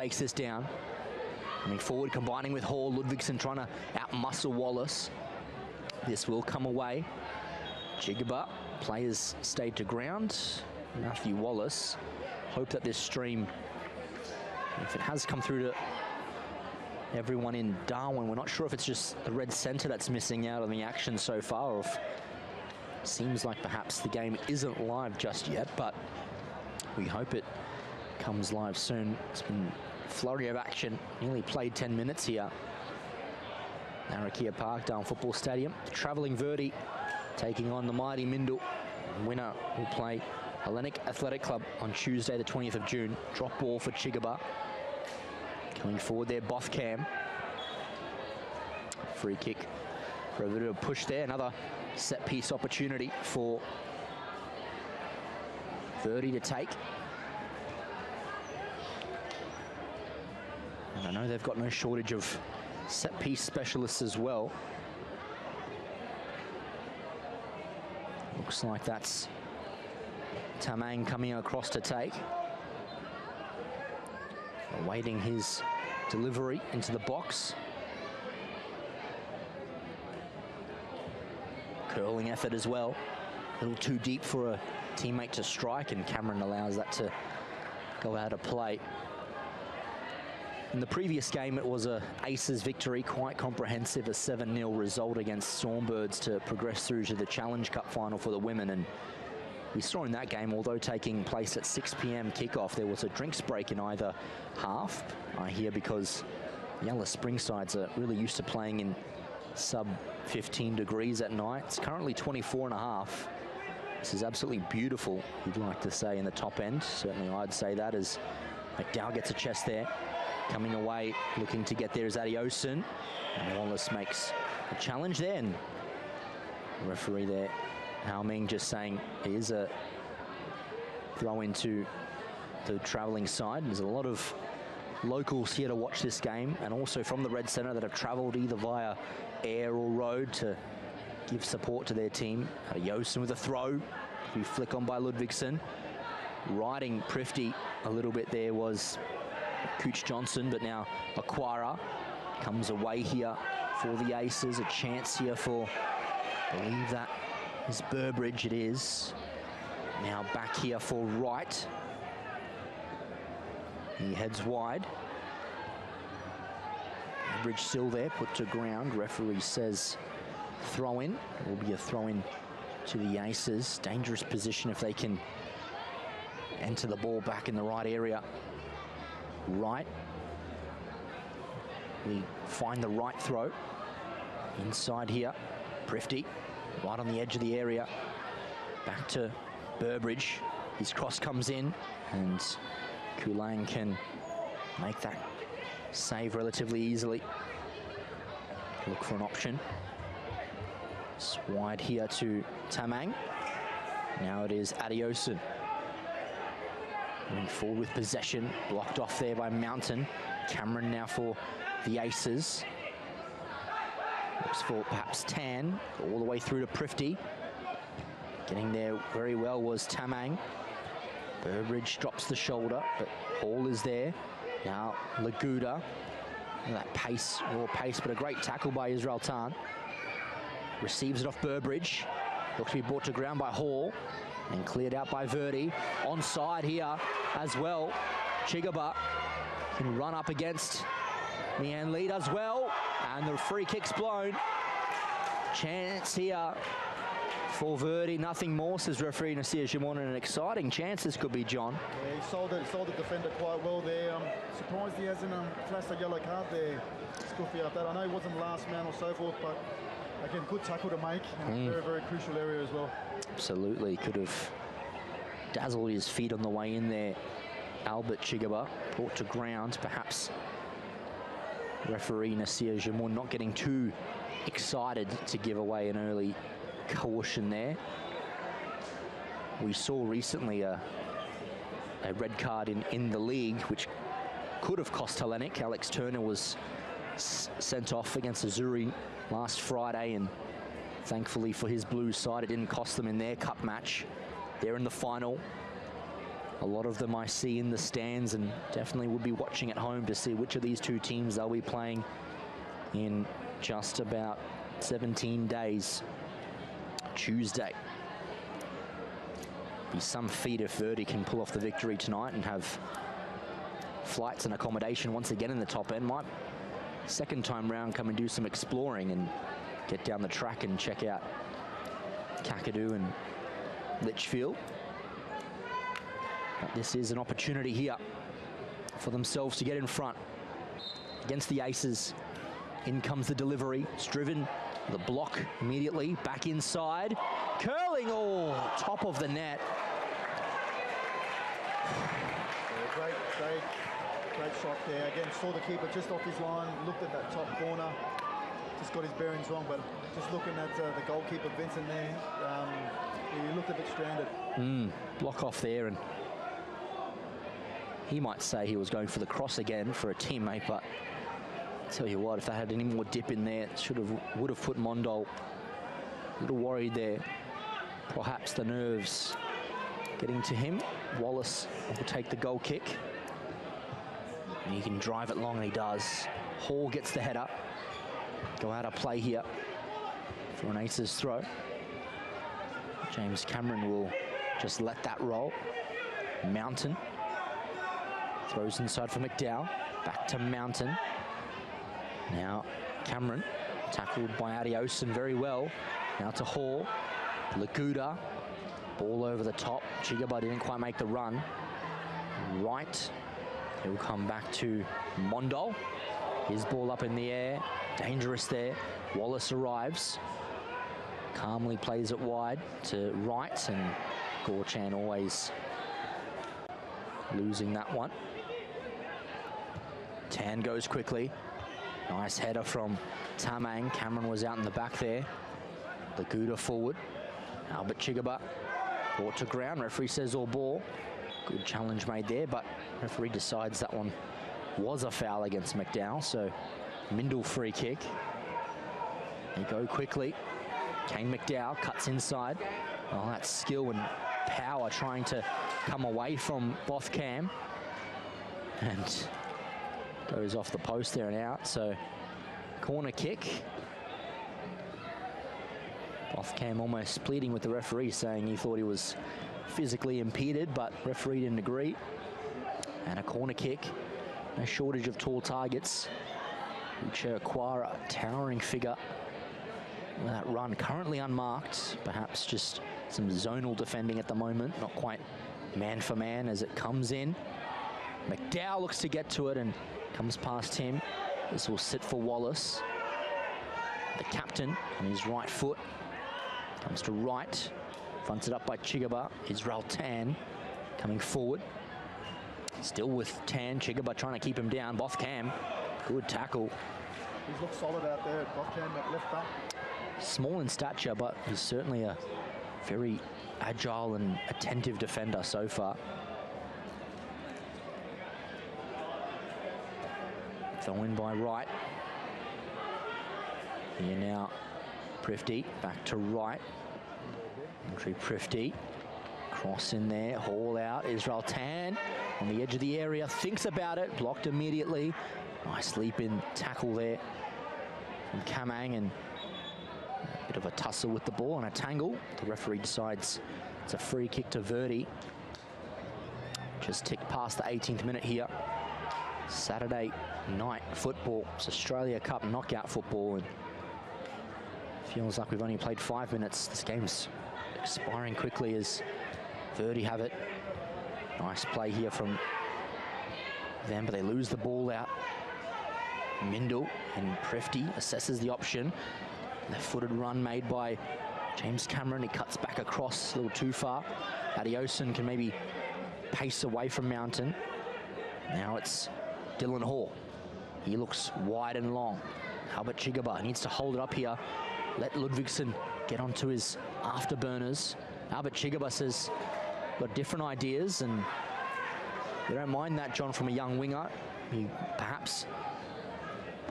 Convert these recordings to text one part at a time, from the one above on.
takes this down. Coming forward, combining with Hall. Ludvigsen trying to outmuscle Wallace. This will come away. Chigaba, players stayed to ground. Matthew Wallace. Hope that this stream, if it has come through to everyone in Darwin, we're not sure if it's just the red centre that's missing out on the action so far, or if it seems like perhaps the game isn't live just yet, but we hope it comes live soon. It's been a flurry of action, nearly played 10 minutes here. Narrakia Park, Darwin Football Stadium. The travelling Verdi taking on the mighty MINDIL. Winner will play Hellenic Athletic Club on Tuesday, the 20th of June. Drop ball for Chigaba. Coming forward there, Bothcam. Free kick for a bit of a push there. Another set piece opportunity for Verdi to take. And I know they've got no shortage of set piece specialists as well. Looks like that's Tamang coming across to take. Awaiting his delivery into the box. Curling effort as well. A little too deep for a teammate to strike, and Cameron allows that to go out of play. In the previous game, it was a Aces victory, quite comprehensive, a 7-0 result against Stormbirds to progress through to the Challenge Cup final for the women. And we saw in that game, although taking place at 6 p.m. kickoff, there was a drinks break in either half. I hear because Yellow Springsides are really used to playing in sub 15 degrees at night. It's currently 24.5. This is absolutely beautiful, you'd like to say, in the top end. Certainly I'd say that, as McDowell gets a chest there. Coming away, looking to get there is Adiosun. And Wallace makes a challenge there. And the referee there, Hao Ming, just saying it is a throw into the travelling side. There's a lot of locals here to watch this game, and also from the Red Centre that have travelled either via air or road to give support to their team. Adiosun with a throw. We flick on by Ludvigsen. Riding Prifty a little bit there was Cooch Johnson, but now Aquara comes away here for the Aces. A chance here for, I believe that is Burbridge, it is. Now back here for Wright. He heads wide. Burbridge still there, put to ground. Referee says throw in. It will be a throw in to the Aces. Dangerous position if they can enter the ball back in the right area. Right. We find the right throw. Inside here, Prifty, right on the edge of the area. Back to Burbridge. His cross comes in, and Kulang can make that save relatively easily. Look for an option. It's wide here to Tamang. Now it is Adiosun. Moving forward with possession, blocked off there by Mountain. Cameron now for the Aces. Looks for perhaps Tan, all the way through to Prifty. Getting there very well was Tamang. Burbridge drops the shoulder, but Hall is there. Now Laguda. That pace, raw pace, but a great tackle by Israel Tan. Receives it off Burbridge. Looks to be brought to ground by Hall. And cleared out by Verdi. Onside here as well. Chigaba can run up against Mian Lee does well. And the free kick's blown. Chance here for Verdi. Nothing more, says referee Nasir Jimon. And an exciting chance this could be, John. Yeah, he sold the defender quite well there. Surprised he hasn't flashed a yellow card there. Scuffy up that. I know he wasn't last man or so forth, but again, good tackle to make. And a very, very crucial area as well. Absolutely, could have dazzled his feet on the way in there. Albert Chigaba brought to ground, perhaps referee Nasir Jamoun not getting too excited to give away an early caution there. We saw recently a red card in the league, which could have cost Hellenic. Alex Turner was sent off against Azuri last Friday, and thankfully for his blue side, it didn't cost them in their cup match. They're in the final. a lot of them I see in the stands, and definitely would be watching at home to see which of these two teams they'll be playing in just about 17 days. Tuesday. Be some feat if Verdi can pull off the victory tonight and have flights and accommodation once again in the top end. Might second time round come and do some exploring and get down the track and check out Kakadu and Litchfield. But this is an opportunity here for themselves to get in front against the Aces. In comes the delivery. It's driven, the block immediately, back inside. Curling, oh, top of the net. Yeah, great shot there. Again, saw the keeper just off his line, looked at that top corner. Just got his bearings wrong, but just looking at the goalkeeper, Vincent, there, he looked a bit stranded. Block off there, and he might say he was going for the cross again for a teammate, but I tell you what, if they had any more dip in there, would have put MINDIL a little worried there. Perhaps the nerves getting to him. Wallace will take the goal kick. And he can drive it long, and he does. Hall gets the header. Go out of play here for an Aces throw. James Cameron will just let that roll. Mountain throws inside for McDowell. Back to Mountain. Now Cameron, tackled by Adioson very well. Now to Hall. Laguda, ball over the top. Chigaba didn't quite make the run. Right, he'll come back to MINDIL. His ball up in the air, dangerous there. Wallace arrives, calmly plays it wide to Wright, and Gorchan always losing that one. Tan goes quickly. Nice header from Tamang. Cameron was out in the back there. Laguda forward. Albert Chigaba brought to ground. Referee says all ball. Good challenge made there, but referee decides that one was a foul against McDowell. So MINDIL free kick. They go quickly. Kane McDowell cuts inside. Oh, that's skill and power trying to come away from Bothcam. And goes off the post there and out. So corner kick. Bothcam almost pleading with the referee, saying he thought he was physically impeded, but referee didn't agree. And a corner kick. No shortage of tall targets. Uche Aquara, towering figure. That run currently unmarked. Perhaps just some zonal defending at the moment. Not quite man for man as it comes in. McDowell looks to get to it and comes past him. This will sit for Wallace. The captain on his right foot. Comes to right. Fronts it up by Chigaba. Israel Tan coming forward. Still with Tan. Chigaba trying to keep him down. Bothcam, good tackle. He's looked solid out there. Bothcam at left back. Small in stature, but he's certainly a very agile and attentive defender so far. Throw in by right. Here now, Prifty back to right. Entry Prifty. Cross in there, Hall out. Israel Tan on the edge of the area, thinks about it, blocked immediately. Nice leap in tackle there from Kamang, and a bit of a tussle with the ball and a tangle. The referee decides it's a free kick to Verdi. Just ticked past the 18th minute here. Saturday night football. It's Australia Cup knockout football, and feels like we've only played 5 minutes. This game's expiring quickly as Verdi have it. Nice play here from them, but they lose the ball out. MINDIL and Prefty assesses the option. Left-footed run made by James Cameron. He cuts back across a little too far. Adioson can maybe pace away from Mountain. Now it's Dylan Hall. He looks wide and long. Albert Chigaba needs to hold it up here. Let Ludvigsen get onto his afterburners. Albert Chigaba says, got different ideas, and we don't mind that, John, from a young winger. He perhaps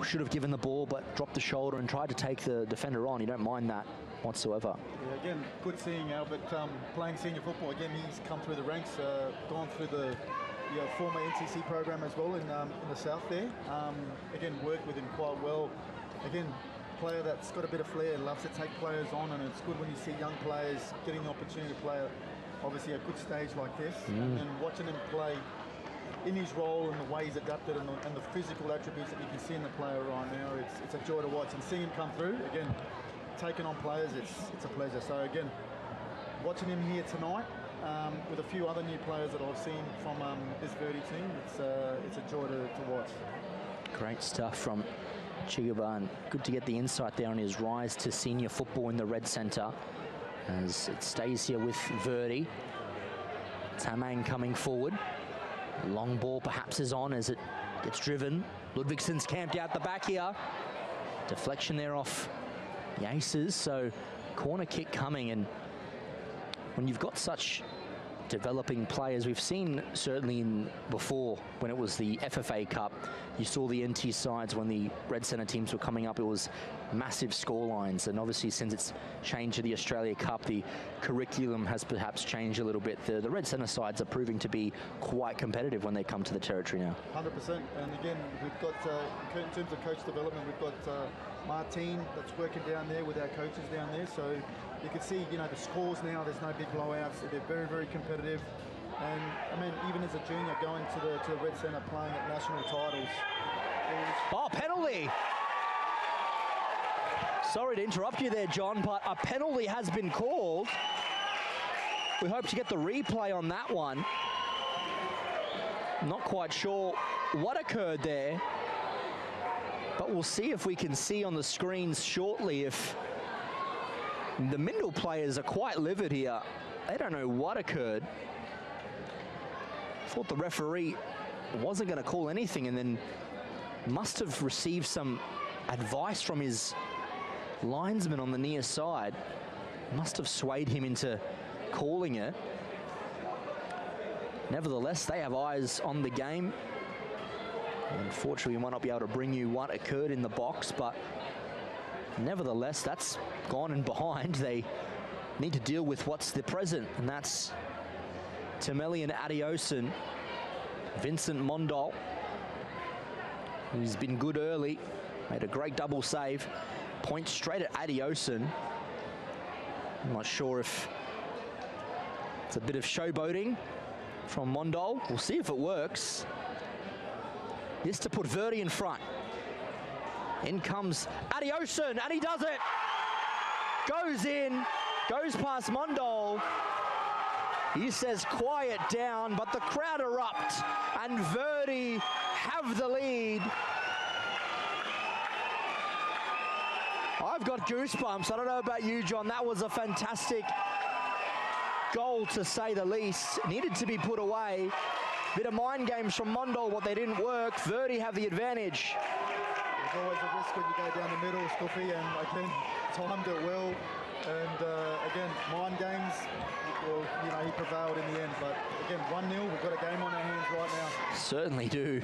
should have given the ball, but dropped the shoulder and tried to take the defender on. You don't mind that whatsoever. Yeah, again, good seeing Albert playing senior football. Again, he's come through the ranks, gone through the former NCC program as well in the south there. Again, worked with him quite well. Again, player that's got a bit of flair, loves to take players on, and it's good when you see young players getting the opportunity to play obviously a good stage like this, and watching him play in his role and the way he's adapted and the physical attributes that you can see in the player right now. It's a joy to watch, and seeing him come through again, taking on players, it's a pleasure. So again, watching him here tonight with a few other new players that I've seen from this Verdi team, it's a joy to watch. Great stuff from Chigaban. Good to get the insight there on his rise to senior football in the Red Centre, as it stays here with Verdi. Tamang coming forward. Long ball perhaps is on as it gets driven. Ludvigson's camped out the back here. Deflection there off the Aces, so corner kick coming. And when you've got such developing players, we've seen certainly before when it was the FFA Cup, you saw the NT sides when the Red Centre teams were coming up, it was massive score lines. And obviously since it's changed to the Australia Cup, the curriculum has perhaps changed a little bit. The Red Centre sides are proving to be quite competitive when they come to the territory now. 100%. And again, we've got, in terms of coach development, we've got Martine that's working down there with our coaches down there. So you can see, the scores now, there's no big blowouts. They're very, very competitive. And I mean, even as a junior going to the Red Centre playing at national titles. Oh, penalty! Sorry to interrupt you there, John, but a penalty has been called. We hope to get the replay on that one. Not quite sure what occurred there, but we'll see if we can see on the screens shortly if the MINDIL players are quite livid here. They don't know what occurred. Thought the referee wasn't going to call anything, and then must have received some advice from his linesman on the near side. Must have swayed him into calling it. Nevertheless, they have eyes on the game. Unfortunately, we might not be able to bring you what occurred in the box, but nevertheless, that's gone and behind. They need to deal with what's the present, and that's Temelian Adioson, Vincent Mondal, who's been good early, made a great double save. Point straight at Adioson. I'm not sure if it's a bit of showboating from Mondal. We'll see if it works. This to put Verdi in front. In comes Adioson, and he does it. Goes in, goes past Mondal. He says quiet down, but the crowd erupt, and Verdi have the lead. I've got goosebumps. I don't know about you, John. That was a fantastic goal, to say the least. Needed to be put away. Bit of mind games from Mondal, but they didn't work. Verdi have the advantage. There's always a risk when you go down the middle, Scoofy, and again, timed it well. And again, mind games, well, he prevailed in the end. But again, 1-0, we've got a game on our hands right now. Certainly do.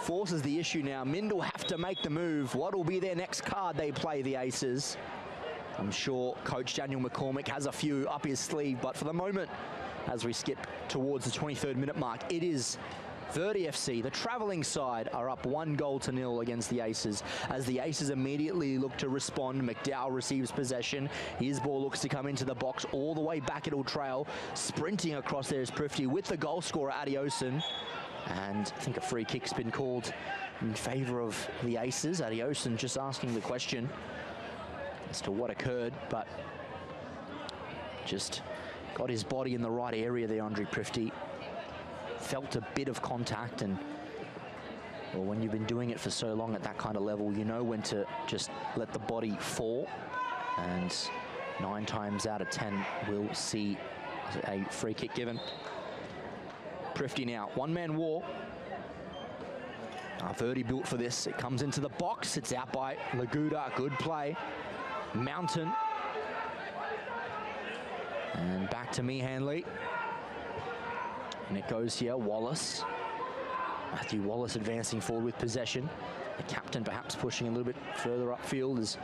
Forces the issue now. MINDIL have to make the move. What will be their next card they play, the Aces? I'm sure Coach Daniel McCormick has a few up his sleeve, but for the moment, as we skip towards the 23rd minute mark, it is Verdi FC, the travelling side, are up 1-0 against the Aces. As the Aces immediately look to respond, McDowell receives possession. His ball looks to come into the box all the way back. It'll trail. Sprinting across there is Prifty with the goal scorer, Adioson. And I think a free kick's been called in favour of the Aces. Adioson just asking the question as to what occurred, but just got his body in the right area there, Andre Prifty. Felt a bit of contact, and well, when you've been doing it for so long at that kind of level, you know when to just let the body fall, and 9 times out of 10 we'll see a free kick given. Prifty now, one-man war. Verdi built for this. It comes into the box. It's out by Laguda. Good play. Mountain. And back to me, Hanley. And it goes here, Wallace. Matthew Wallace advancing forward with possession. The captain perhaps pushing a little bit further upfield is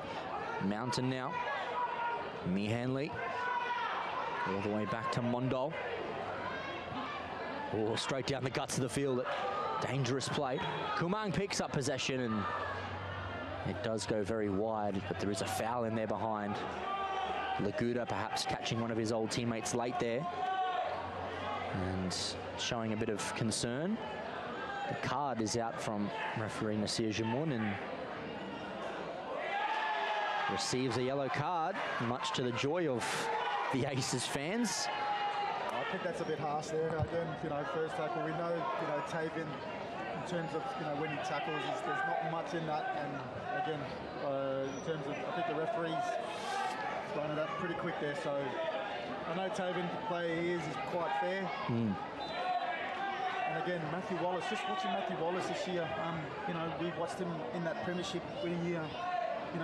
Mountain now. Hanley all the way back to MINDIL. Oh, straight down the guts of the field. Dangerous play. Kumang picks up possession and it does go very wide, but there is a foul in there behind. Laguda perhaps catching one of his old teammates late there and showing a bit of concern. The card is out from referee Nasir Jamoun and receives a yellow card, much to the joy of the Aces fans. I think that's a bit harsh there. Again, first tackle, we know, Taven, in terms of, when he tackles, there's not much in that. And again, in terms of, I think the referee's thrown it up pretty quick there. So I know Taven, the player he is quite fair. And again, Matthew Wallace, just watching Matthew Wallace this year, we watched him in that premiership year. He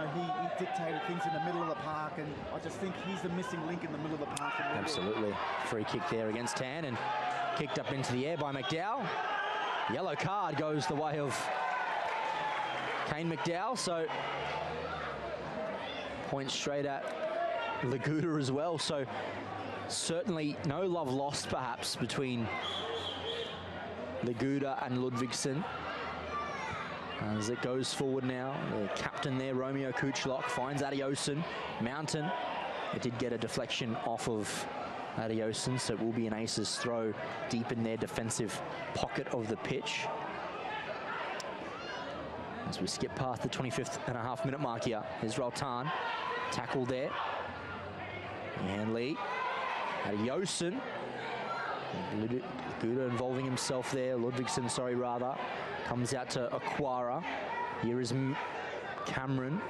dictated things in the middle of the park, and I just think he's the missing link in the middle of the park. Absolutely. Free kick there against Tan and kicked up into the air by McDowell. Yellow card goes the way of Kane McDowell, so point straight at Laguda as well. So certainly no love lost perhaps between Laguda and Ludvigsson. As it goes forward now, the captain there, Romeo Kuchlok, finds Adioson. Mountain, it did get a deflection off of Adioson, so it will be an Aces throw deep in their defensive pocket of the pitch. As we skip past the 25th minute mark here, here's Roltan, tackle there. Hanley, Adioson. Laguda involving himself there, Ludvigsson, sorry, rather. Comes out to Aquara. Here is Cameron.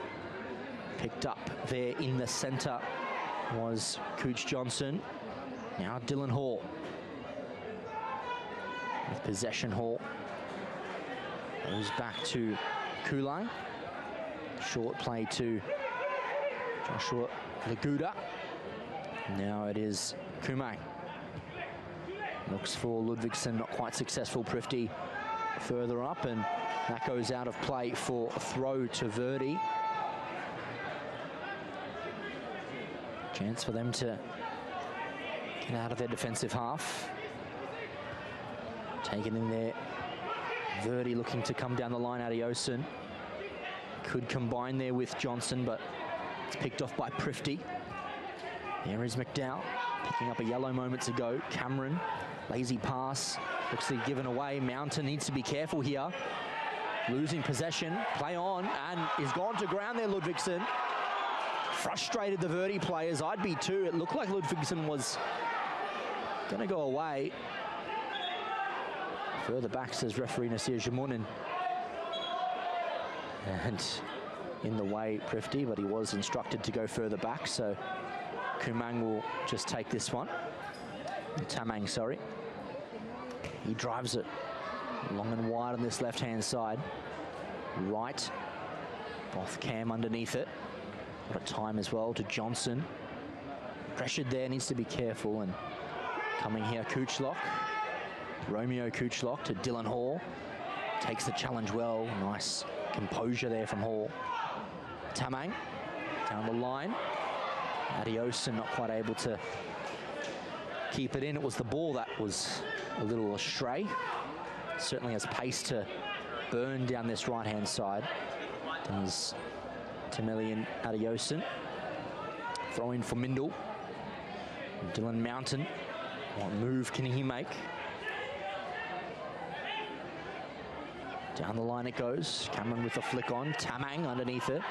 Picked up there in the centre was Cooch Johnson. Now Dylan Hall. With possession, Hall goes back to Kulai. Short play to Joshua Laguda. Now it is Kumang. Looks for Ludvigsson, not quite successful. Prifty further up, and that goes out of play for a throw to Verdi. Chance for them to get out of their defensive half. Taken in there. Verdi looking to come down the line. Adioson could combine there with Johnson, but it's picked off by Prifty. There is McDowell, picking up a yellow moments ago. Cameron, lazy pass. Looks to be given away. Mountain needs to be careful here. Losing possession. Play on, and is gone to ground there, Ludvigsson. Frustrated the Verdi players. I'd be too. It looked like Ludvigsson was going to go away. Further back, says referee Nasir Jamoun. And in the way, Prifty, but he was instructed to go further back, so Kumang will just take this one. Tamang, sorry. He drives it long and wide on this left-hand side. Right. Both Cam underneath it. What a time as well to Johnson. Pressured there, needs to be careful. And coming here, Kuchlok. Romeo Kuchlok to Dylan Hall. Takes the challenge well. Nice composure there from Hall. Tamang down the line. Adioson not quite able to keep it in. It was the ball that was a little astray. Certainly has pace to burn down this right-hand side. Does Temelian Adioson. Throw in for MINDIL. Dylan Mountain. What move can he make? Down the line it goes. Cameron with the flick on. Tamang underneath it.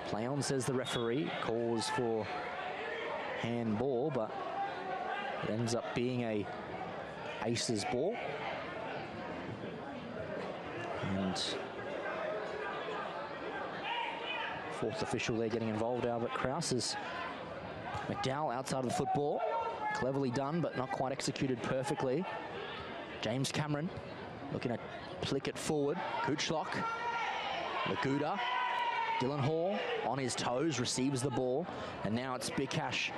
Play on, says the referee. Calls for handball, but it ends up being a Aces ball. And fourth official there getting involved, Albert Krause, is McDowell outside of the football. Cleverly done, but not quite executed perfectly. James Cameron looking to flick it forward. Kuchlok, Laguda, Dylan Hall on his toes, receives the ball, and now it's Bikash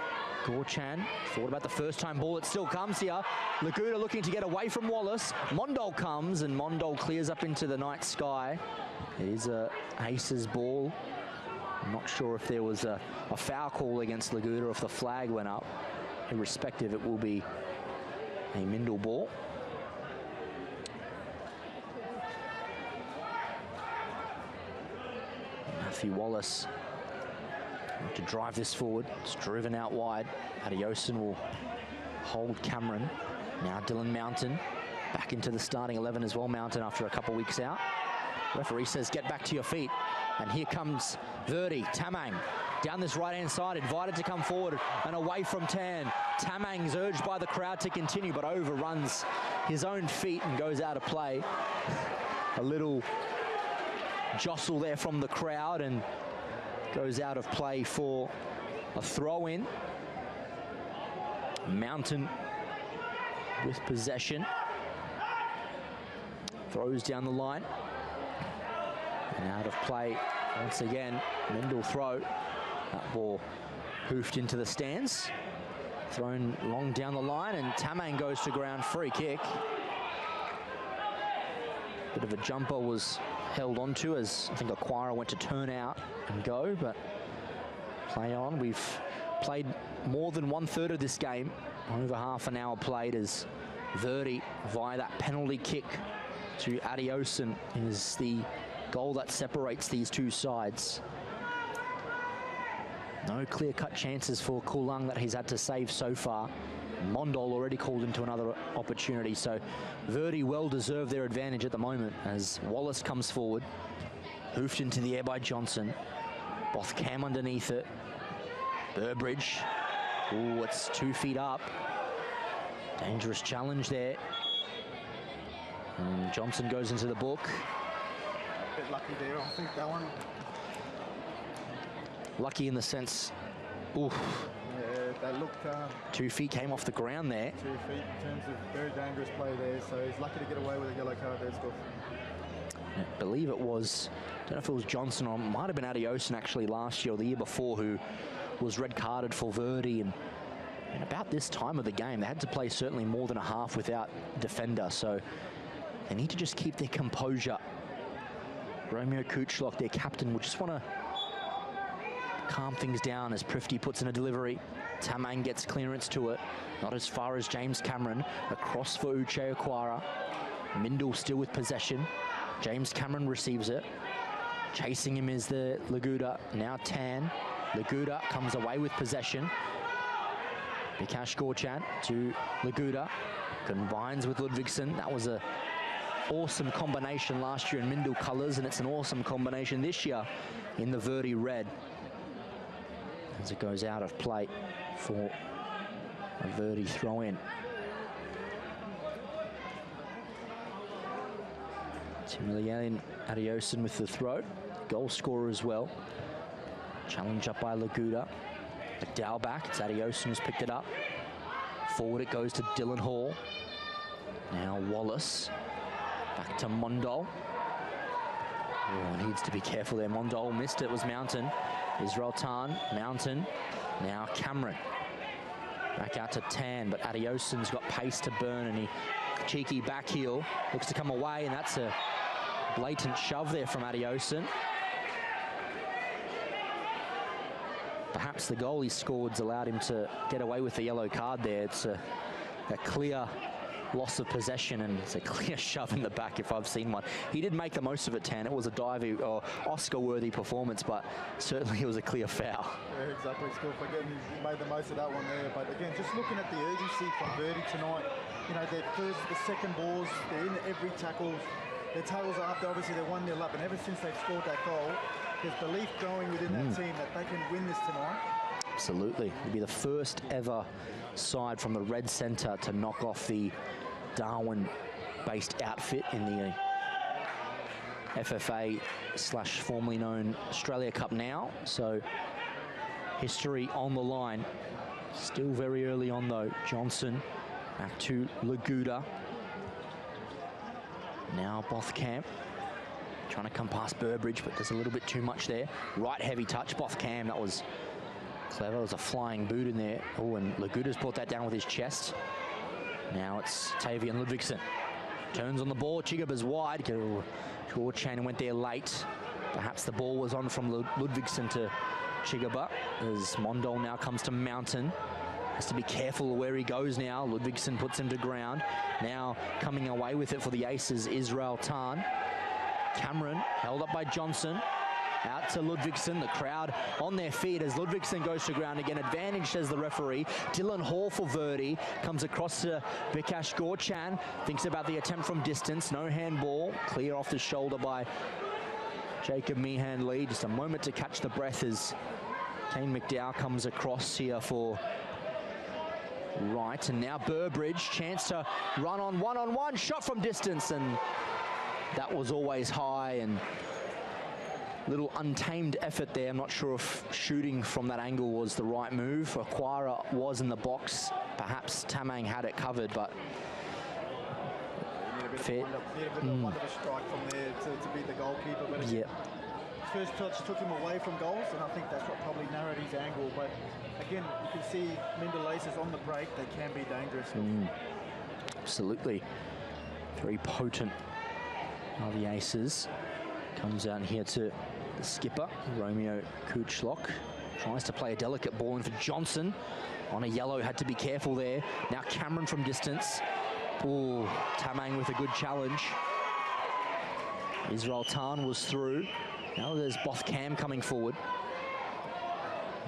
Gorchan thought about the first time ball. It still comes here. Laguda looking to get away from Wallace. Mondol comes and Mondol clears up into the night sky. It is a Aces ball. I'm not sure if there was a foul call against Laguda or if the flag went up. Irrespective, it will be a MINDIL ball. Matthew Wallace to drive this forward. It's driven out wide. Adioson will hold Cameron. Now Dylan Mountain back into the starting 11 as well. Mountain after a couple weeks out. Referee says get back to your feet. And here comes Verdi. Tamang down this right-hand side, invited to come forward and away from Tan. Tamang's urged by the crowd to continue, but overruns his own feet and goes out of play. A little jostle there from the crowd and goes out of play for a throw-in. Mountain with possession. Throws down the line. And out of play once again. MINDIL throw. That ball hoofed into the stands. Thrown long down the line and Tamang goes to ground. Free kick. Bit of a jumper was held onto as I think Aquara went to turn out and go, but play on. We've played more than 1/3 of this game. Over half an hour played as Verdi, via that penalty kick to Adioson, is the goal that separates these two sides. No clear-cut chances for Kulung that he's had to save so far. Mondol already called into another opportunity, so Verdi well deserve their advantage at the moment as Wallace comes forward. Hoofed into the air by Johnson. Bothcam underneath it. Burbridge. Ooh, it's 2 feet up. Dangerous challenge there. And Johnson goes into the book. A bit lucky there, I think, that one. Lucky in the sense, oof. Yeah, that looked... 2 feet came off the ground there. 2 feet in terms of very dangerous play there, so he's lucky to get away with a yellow card there, Scott. I believe it was, I don't know if it was Johnson or it might have been Adioson actually last year or the year before who was red carded for Verdi, and about this time of the game they had to play certainly more than a half without defender, so they need to just keep their composure. Romeo Kuchlock, their captain, will just want to calm things down as Prifty puts in a delivery. Tamang gets clearance to it, not as far as James Cameron. Across for Uche Aquara. MINDIL still with possession. James Cameron receives it. Chasing him is the Laguda. Now Tan. Laguda comes away with possession. Bikash Gorchan to Laguda. Combines with Ludvigsen. That was a awesome combination last year in MINDIL colours, and it's an awesome combination this year in the Verdi red. As it goes out of play for a Verdi throw-in. Timilian Adioson with the throw. Goal scorer as well. Challenge up by Laguda. McDowell back. It's Adioson who's picked it up. Forward it goes to Dylan Hall. Now Wallace. Back to Mondol. Oh, needs to be careful there. Mondol missed it. It was Mountain. Israel Tan, Mountain, now Cameron. Back out to Tan, but Adioson's got pace to burn, and he cheeky back heel, looks to come away, and that's a blatant shove there from Adioson. Perhaps the goal he scored's allowed him to get away with the yellow card there. It's a clear loss of possession, and it's a clear shove in the back if I've seen one. He did make the most of it, Tan. It was a divey or Oscar-worthy performance, but certainly it was a clear foul. Yeah, exactly, Scott. Again, he made the most of that one there. But again, just looking at the urgency from Verdi tonight, you know, their first, the second balls, they're in every tackle. Their tackles are up. Obviously, they're 1-0 up, and ever since they've scored that goal, there's belief growing within that team that they can win this tonight. Absolutely. It'll be the first ever side from the red centre to knock off the Darwin-based outfit in the FFA / formerly known Australia Cup now. So history on the line. Still very early on though. Johnson back to Laguda. Now Bothcamp trying to come past Burbridge, but there's a little bit too much there. Right heavy touch, Bothcam. That was Clever, there's a flying boot in there. Oh, and Laguta's brought that down with his chest. Now it's Tavian Ludvigsen. Turns on the ball, Chigaba's wide. Gorchan went there late. Perhaps the ball was on from Ludvigsen to Chigaba, as Mondal now comes to Mountain. Has to be careful where he goes now. Ludvigsen puts him to ground. Now coming away with it for the Aces, Israel Tan. Cameron held up by Johnson. Out to Ludvigsen, the crowd on their feet as Ludvigsen goes to ground again. Advantage, says the referee. Dylan Hall for Verdi. Comes across to Vikash Gorchan. Thinks about the attempt from distance. No handball. Clear off the shoulder by Jacob Meehan-Lee. Just a moment to catch the breath as Kane McDowell comes across here for right. And now Burbridge, chance to run on one-on-one. Shot from distance, and that was always high, and little untamed effort there. I'm not sure if shooting from that angle was the right move. Aquara was in the box. Perhaps Tamang had it covered, but Need a bit of a strike from there to beat the goalkeeper. But yeah, his first touch took him away from goals, and I think that's what probably narrowed his angle. But again, you can see MINDIL Aces on the break. They can be dangerous. Absolutely. Very potent are the Aces. Comes out here to the skipper, Romeo Kuchlock. Tries to play a delicate ball in for Johnson. On a yellow, had to be careful there. Now Cameron from distance. Oh, Tamang with a good challenge. Israel Tan was through. Now there's Bothcam coming forward.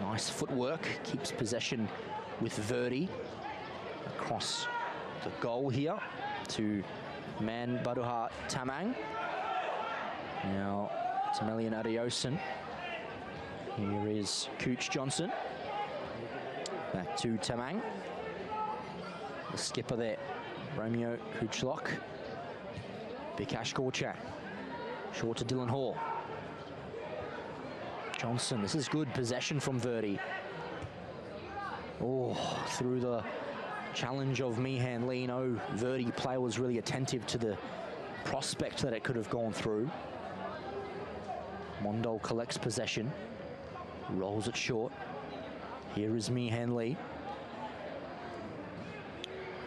Nice footwork, keeps possession with Verdi. Across the goal here to Man Baduha Tamang. Now Tamelian Adiosen. Here is Cooch Johnson. Back to Tamang. The skipper there, Romeo Kuchlock. Vikash Gorchan. Short to Dylan Hall. Johnson, this is good possession from Verdi. Oh, through the challenge of Meehan-Lee. No, Verdi player was really attentive to the prospect that it could have gone through. Mondal collects possession. Rolls it short. Here is Meehan-Lee.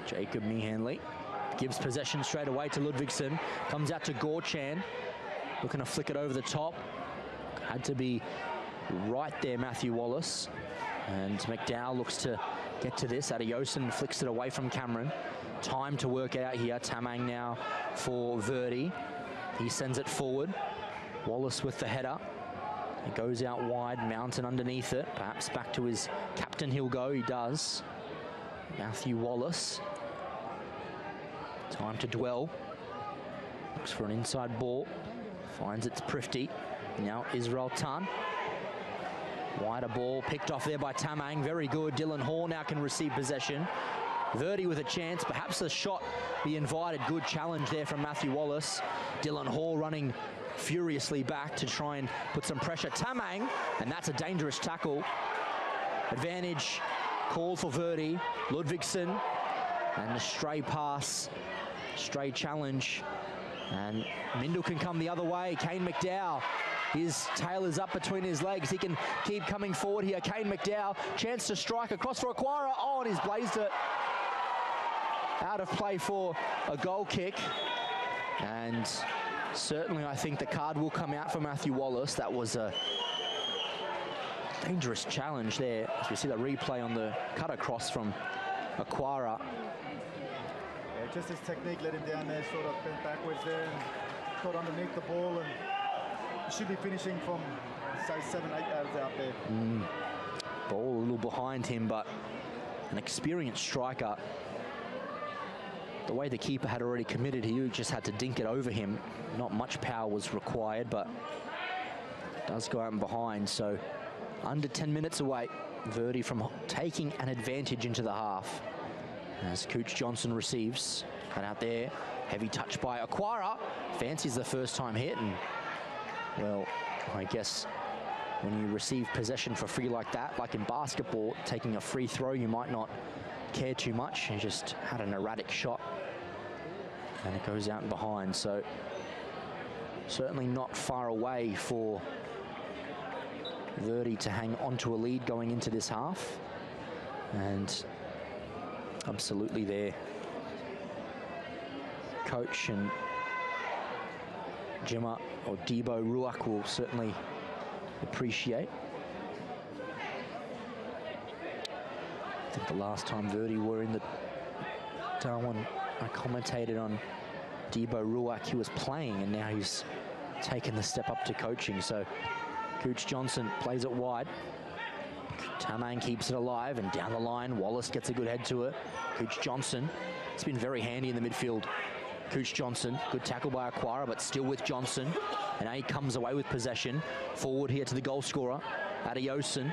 Jacob Meehan-Lee gives possession straight away to Ludvigsen. Comes out to Gorchan. Looking to flick it over the top. Had to be right there, Matthew Wallace. And McDowell looks to get to this. Adiosen flicks it away from Cameron. Time to work out here. Tamang now for Verdi. He sends it forward. Wallace with the header. It goes out wide, Mountain underneath it. Perhaps back to his captain he'll go, he does. Matthew Wallace. Time to dwell. Looks for an inside ball. Finds it's Prifty. Now Israel Tan. Wider ball, picked off there by Tamang. Very good. Dylan Hall now can receive possession. Verdi with a chance. Perhaps the shot be invited. Good challenge there from Matthew Wallace. Dylan Hall running furiously back to try and put some pressure. Tamang, and that's a dangerous tackle. Advantage called for Verdi. Ludvigsen, and the stray pass, stray challenge. And MINDIL can come the other way. Kane McDowell, his tail is up between his legs. He can keep coming forward here. Kane McDowell, chance to strike across for Aquara. Oh, and he's blazed it out of play for a goal kick. And certainly I think the card will come out for Matthew Wallace. That was a dangerous challenge there. As we see the replay on the cut across from Aquara. Yeah, just his technique let him down there, sort of bent backwards there and got underneath the ball, and he should be finishing from, say, 7-8 yards out there. Ball a little behind him, but an experienced striker. The way the keeper had already committed, he just had to dink it over him. Not much power was required, but does go out and behind. So under 10 minutes away, Verdi from taking an advantage into the half. As Cooch Johnson receives, and out there, heavy touch by Aquara. Fancies the first time hit, and well, I guess when you receive possession for free like that, like in basketball, taking a free throw, you might not care too much. He just had an erratic shot, and it goes out and behind. So certainly not far away for Verdi to hang onto a lead going into this half. And absolutely their coach and Gemma or Debo Ruak will certainly appreciate. I think the last time Verdi were in the Darwin, I commentated on Debo Ruak. He was playing and now he's taken the step up to coaching. So Cooch Johnson plays it wide. Tamang keeps it alive and down the line, Wallace gets a good head to it. Cooch Johnson, it's been very handy in the midfield. Cooch Johnson, good tackle by Aquara, but still with Johnson. And now he comes away with possession. Forward here to the goal scorer, Adioson.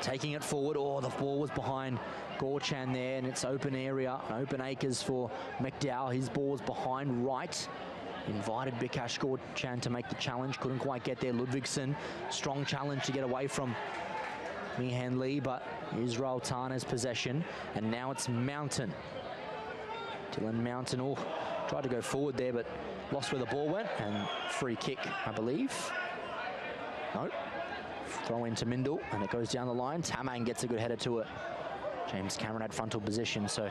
Taking it forward. Oh, the ball was behind Gorchan there, and it's open area, open acres for McDowell. His ball was behind right. Invited Bikash Gorchan to make the challenge. Couldn't quite get there. Ludvigsen, strong challenge to get away from Mihan Lee, but Israel Tane's possession. And now it's Mountain. Dylan Mountain, oh, tried to go forward there, but lost where the ball went. And free kick, I believe. Nope. Throw into Mindil, and it goes down the line. Tamang gets a good header to it. James Cameron had frontal position, so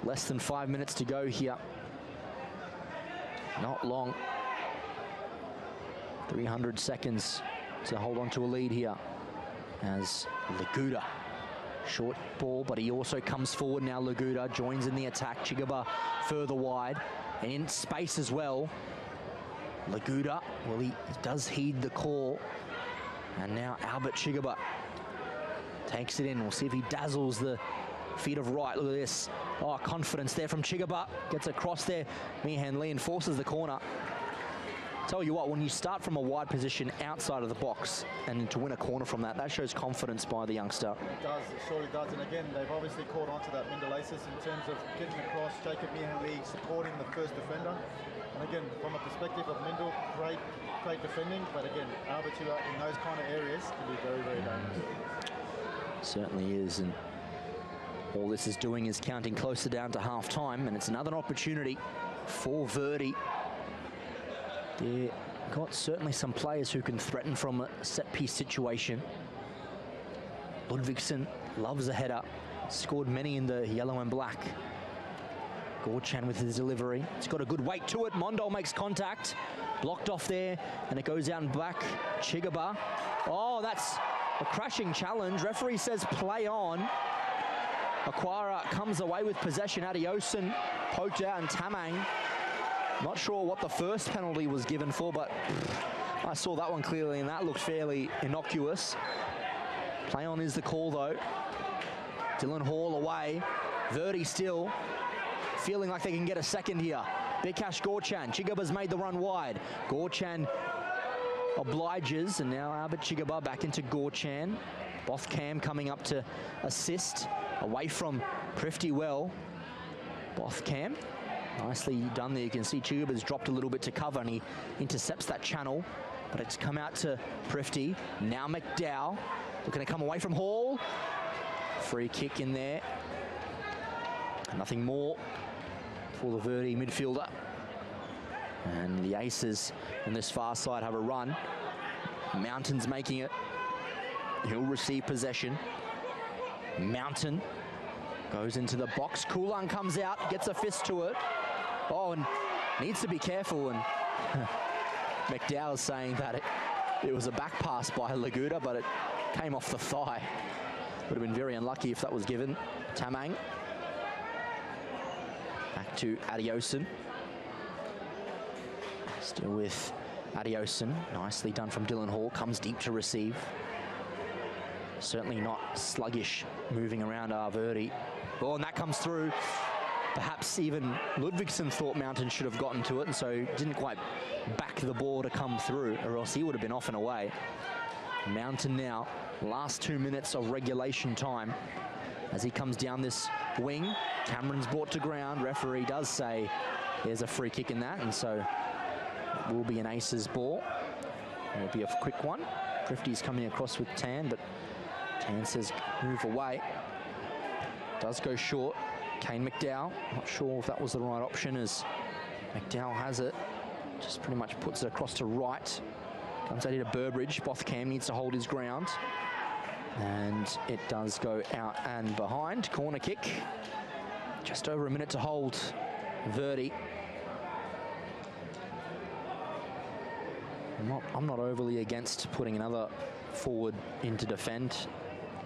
less than 5 minutes to go here. Not long. 300 seconds to hold on to a lead here. As Laguda, short ball, but he also comes forward now. Laguda joins in the attack. Chigaba further wide, and in space as well. Laguda, well, he does heed the call. And now Albert Chigaba takes it in. We'll see if he dazzles the feet of right. Look at this. Oh, confidence there from Chigaba. Gets across there. Mihan Lee enforces the corner. Tell you what, when you start from a wide position outside of the box and to win a corner from that, that shows confidence by the youngster. It does, it surely does. And again, they've obviously caught on to that MINDIL aces in terms of getting across. Jacob Mihan Lee supporting the first defender. And again, from a perspective of MINDIL, great defending, but again, Albert in those kind of areas can be very, very dangerous. Certainly is, and all this is doing is counting closer down to half time, and it's another opportunity for Verdi. They've got certainly some players who can threaten from a set-piece situation. Ludvigsen loves a header, scored many in the yellow and black. Gorchan with his delivery. It's got a good weight to it. Mondol makes contact. Blocked off there, and it goes out and back. Chigaba. Oh, that's a crashing challenge. Referee says play on. Aquara comes away with possession. Adioson poked out, and Tamang. Not sure what the first penalty was given for, but I saw that one clearly, and that looked fairly innocuous. Play on is the call, though. Dylan Hall away. Verdi still feeling like they can get a second here. Bikash Gorchan. Chigaba's made the run wide. Gorchan obliges, and now Albert Chigaba back into Gorchan. Bothcam coming up to assist. Away from Prifty well. Bothcam. Nicely done there. You can see Chigaba's dropped a little bit to cover, and he intercepts that channel. But it's come out to Prifty. Now McDowell. Looking to come away from Hall. Free kick in there. Nothing more for the Verdi midfielder. And the Aces on this far side have a run. Mountain's making it. He'll receive possession. Mountain goes into the box. Kulan comes out, gets a fist to it. Oh, and needs to be careful. And McDowell's saying that it was a back pass by Laguda, but it came off the thigh. Would have been very unlucky if that was given. Tamang. Back to Adioson. Still with Adioson. Nicely done from Dylan Hall. Comes deep to receive. Certainly not sluggish moving around Verdi. Oh, and that comes through. Perhaps even Ludvigsen thought Mountain should have gotten to it, and so didn't quite back the ball to come through, or else he would have been off and away. Mountain now, last 2 minutes of regulation time. As he comes down this wing, Cameron's brought to ground. Referee does say there's a free kick in that, and so it will be an Aces ball. It'll be a quick one. Prifty's coming across with Tan, but Tan says move away. Does go short. Kane McDowell, not sure if that was the right option, as McDowell has it. Just pretty much puts it across to right. Comes out here to Burbridge. Bothcam needs to hold his ground. And it does go out and behind. Corner kick. Just over a minute to hold. Verdi. I'm not overly against putting another forward in to defend.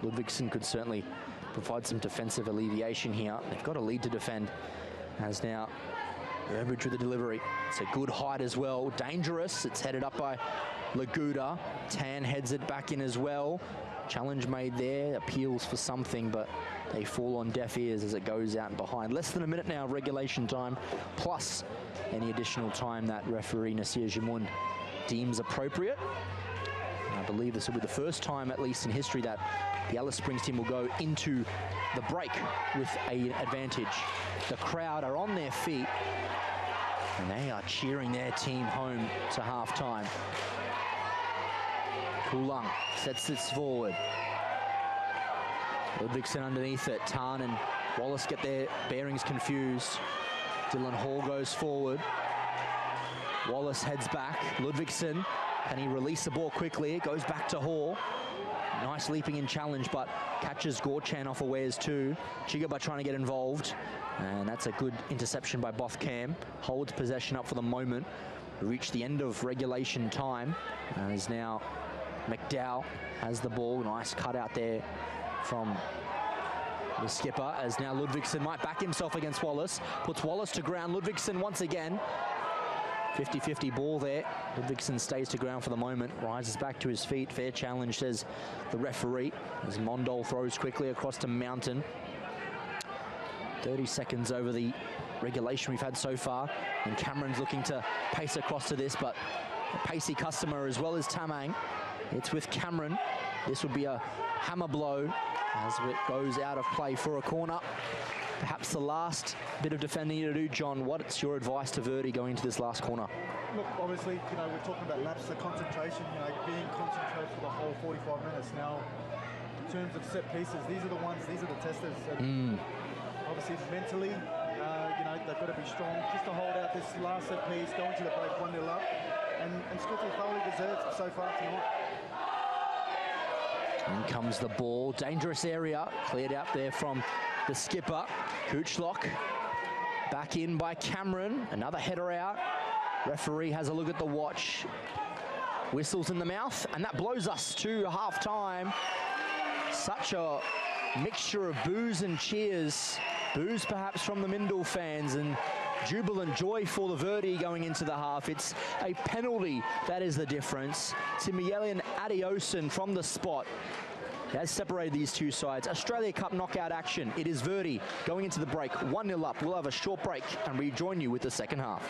Ludvigsen could certainly provide some defensive alleviation here. They've got a lead to defend. As now Burbridge with the delivery. It's a good height as well. Dangerous. It's headed up by Laguda. Tan heads it back in as well. Challenge made there. Appeals for something, but they fall on deaf ears as it goes out and behind. Less than a minute now of regulation time, plus any additional time that referee Nasir Jimoun deems appropriate. And I believe this will be the first time, at least in history, that the Alice Springs team will go into the break with an advantage. The crowd are on their feet, and they are cheering their team home to halftime. Kulang sets this forward. Ludvigsen underneath it. Tan and Wallace get their bearings confused. Dylan Hall goes forward. Wallace heads back. Ludvigsen, can he release the ball quickly? It goes back to Hall. Nice leaping in challenge, but catches Gorchan off awares too. Chigaba trying to get involved. And that's a good interception by Bothcam. Holds possession up for the moment. We reach the end of regulation time. As now McDowell has the ball. Nice cut out there from the skipper. As now Ludvigsen might back himself against Wallace. Puts Wallace to ground. Ludvigsen once again. 50-50 ball there. Ludvigsen stays to ground for the moment. Rises back to his feet. Fair challenge, says the referee. As Mondol throws quickly across to Mountain. 30 seconds over the regulation we've had so far. And Cameron's looking to pace across to this, but a pacey customer as well as Tamang. It's with Cameron. This would be a hammer blow as it goes out of play for a corner. Perhaps the last bit of defending to do, John. What's your advice to Verdi going into this last corner? Look, obviously, we're talking about lapses of concentration, being concentrated for the whole 45 minutes. Now, in terms of set pieces, these are the testers. Obviously, mentally, they've got to be strong just to hold out this last set piece, go into the break 1-0 up, and Scotland thoroughly deserved so far tonight. In comes the ball. Dangerous area. Cleared out there from the skipper. Kuchlock. Back in by Cameron. Another header out. Referee has a look at the watch. Whistles in the mouth. And that blows us to half-time. Such a mixture of boos and cheers. Boos perhaps from the MINDIL fans and jubilant joy for the Verdi going into the half. It's a penalty that is the difference. Timielian Adiosen from the spot has separated these two sides. Australia Cup knockout action. It is Verdi going into the break. 1-0 up. We'll have a short break and rejoin you with the second half.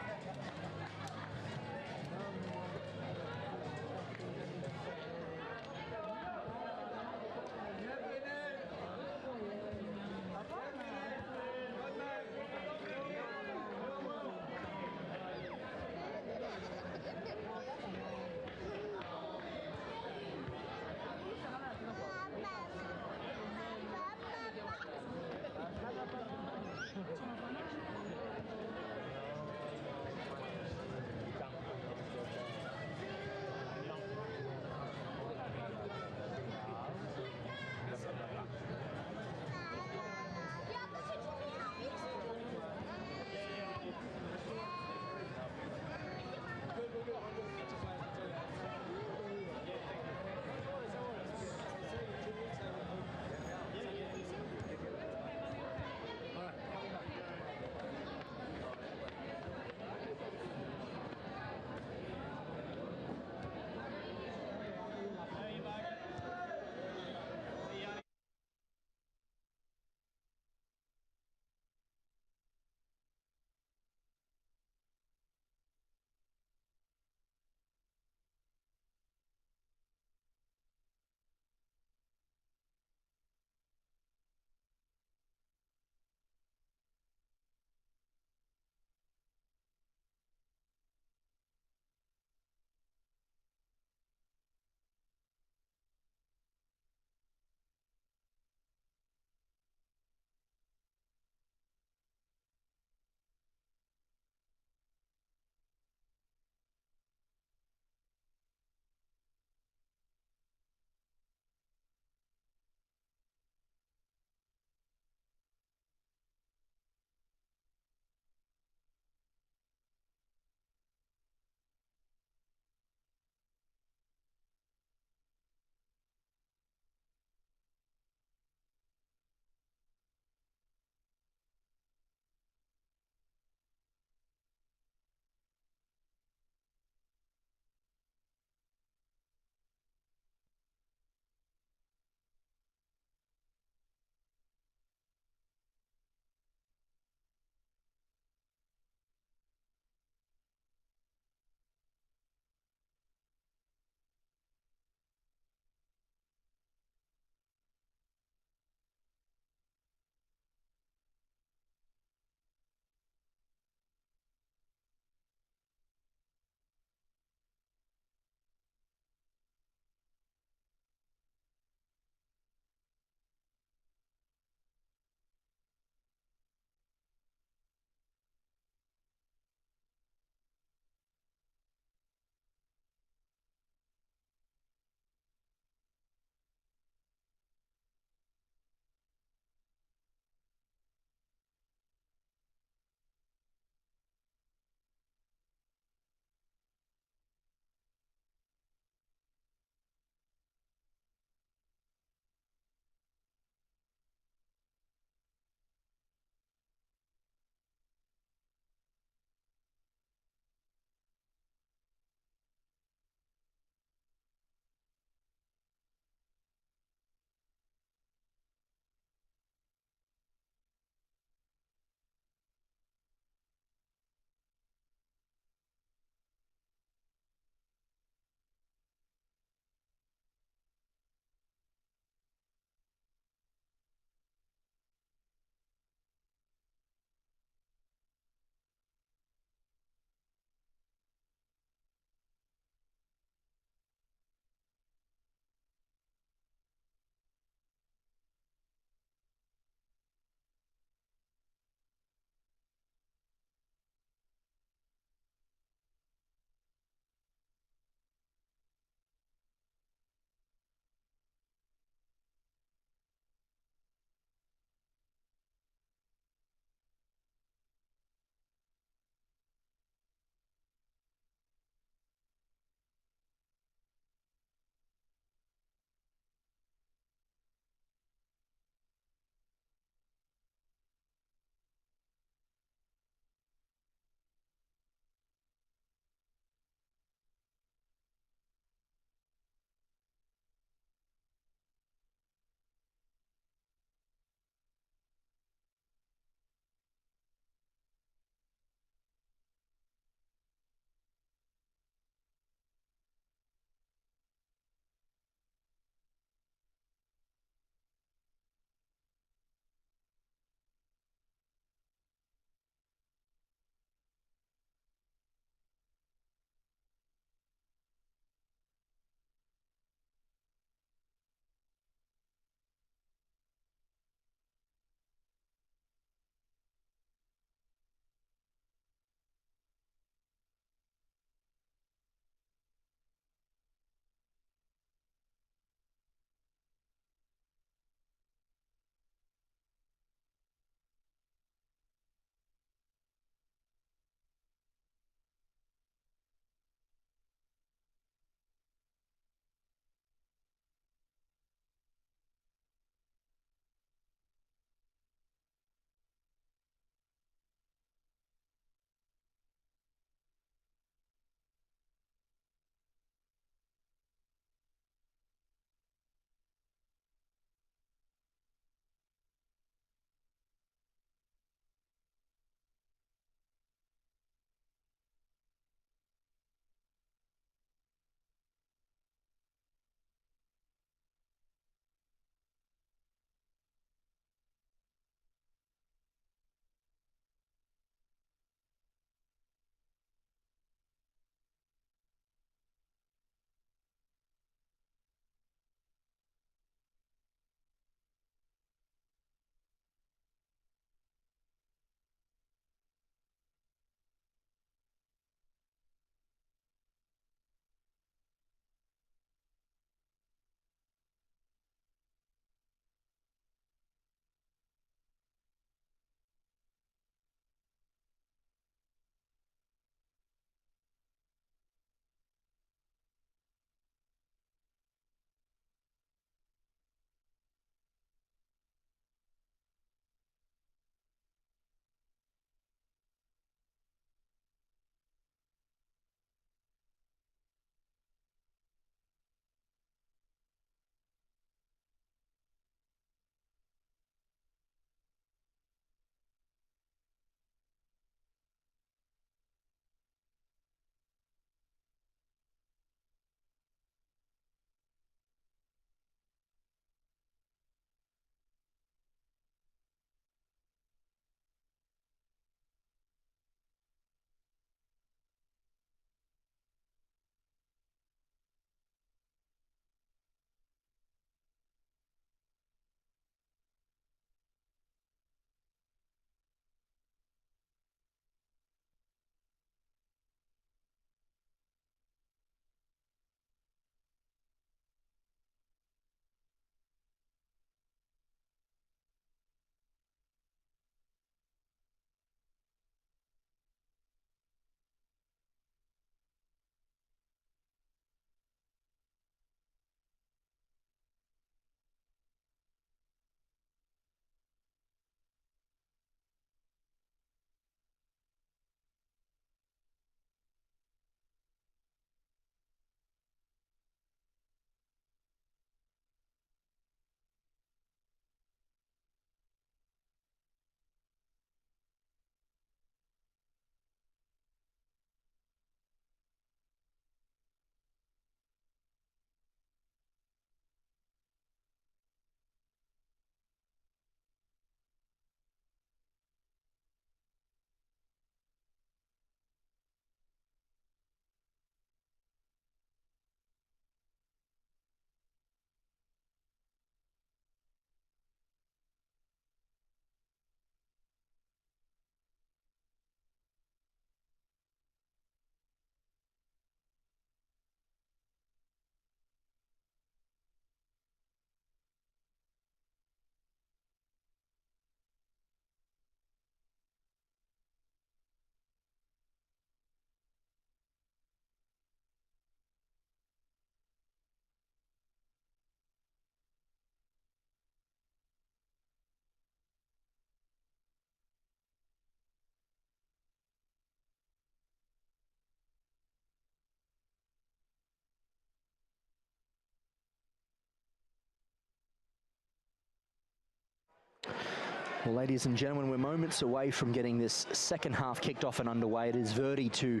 Well, ladies and gentlemen, we're moments away from getting this second half kicked off and underway. It is Verdi to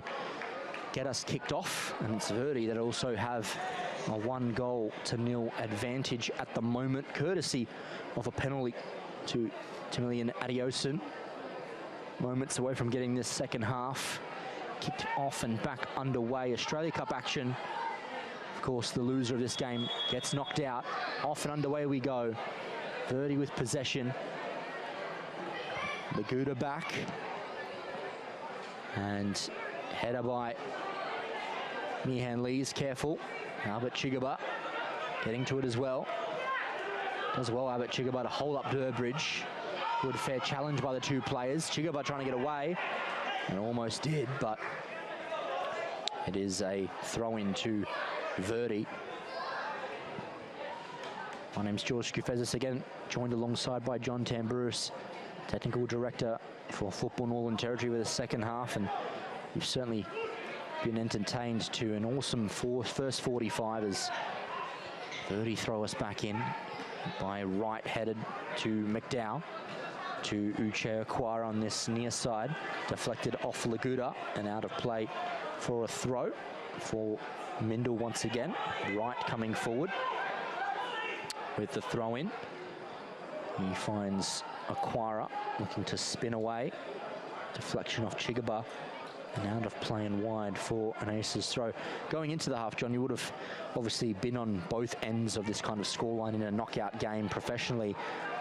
get us kicked off, and it's Verdi that also have a 1-0 advantage at the moment, courtesy of a penalty to Timilian Adiosun. Moments away from getting this second half kicked off and back underway. Australia Cup action. Of course, the loser of this game gets knocked out. Off and underway we go. Verdi with possession. Laguda back. And header by Mihan Lee is careful. Albert Chigaba getting to it as well. Does well, Albert Chigaba, to hold up Durbridge. Good fair challenge by the two players. Chigaba trying to get away, and almost did, but it is a throw-in to Verdi. My name's George Scufezis again, joined alongside by John Tamburis, Technical Director for Football Northern Territory, with the second half, and we've certainly been entertained to an awesome first 45 as Verdi throw us back in by right headed to McDowell, to Uche Aquara on this near side, deflected off Laguda and out of play for a throw for Mindil once again. Wright coming forward with the throw in. He finds Aquara looking to spin away. Deflection off Chigaba and out of play and wide for an Aces throw. Going into the half, John, you would have obviously been on both ends of this kind of scoreline in a knockout game professionally.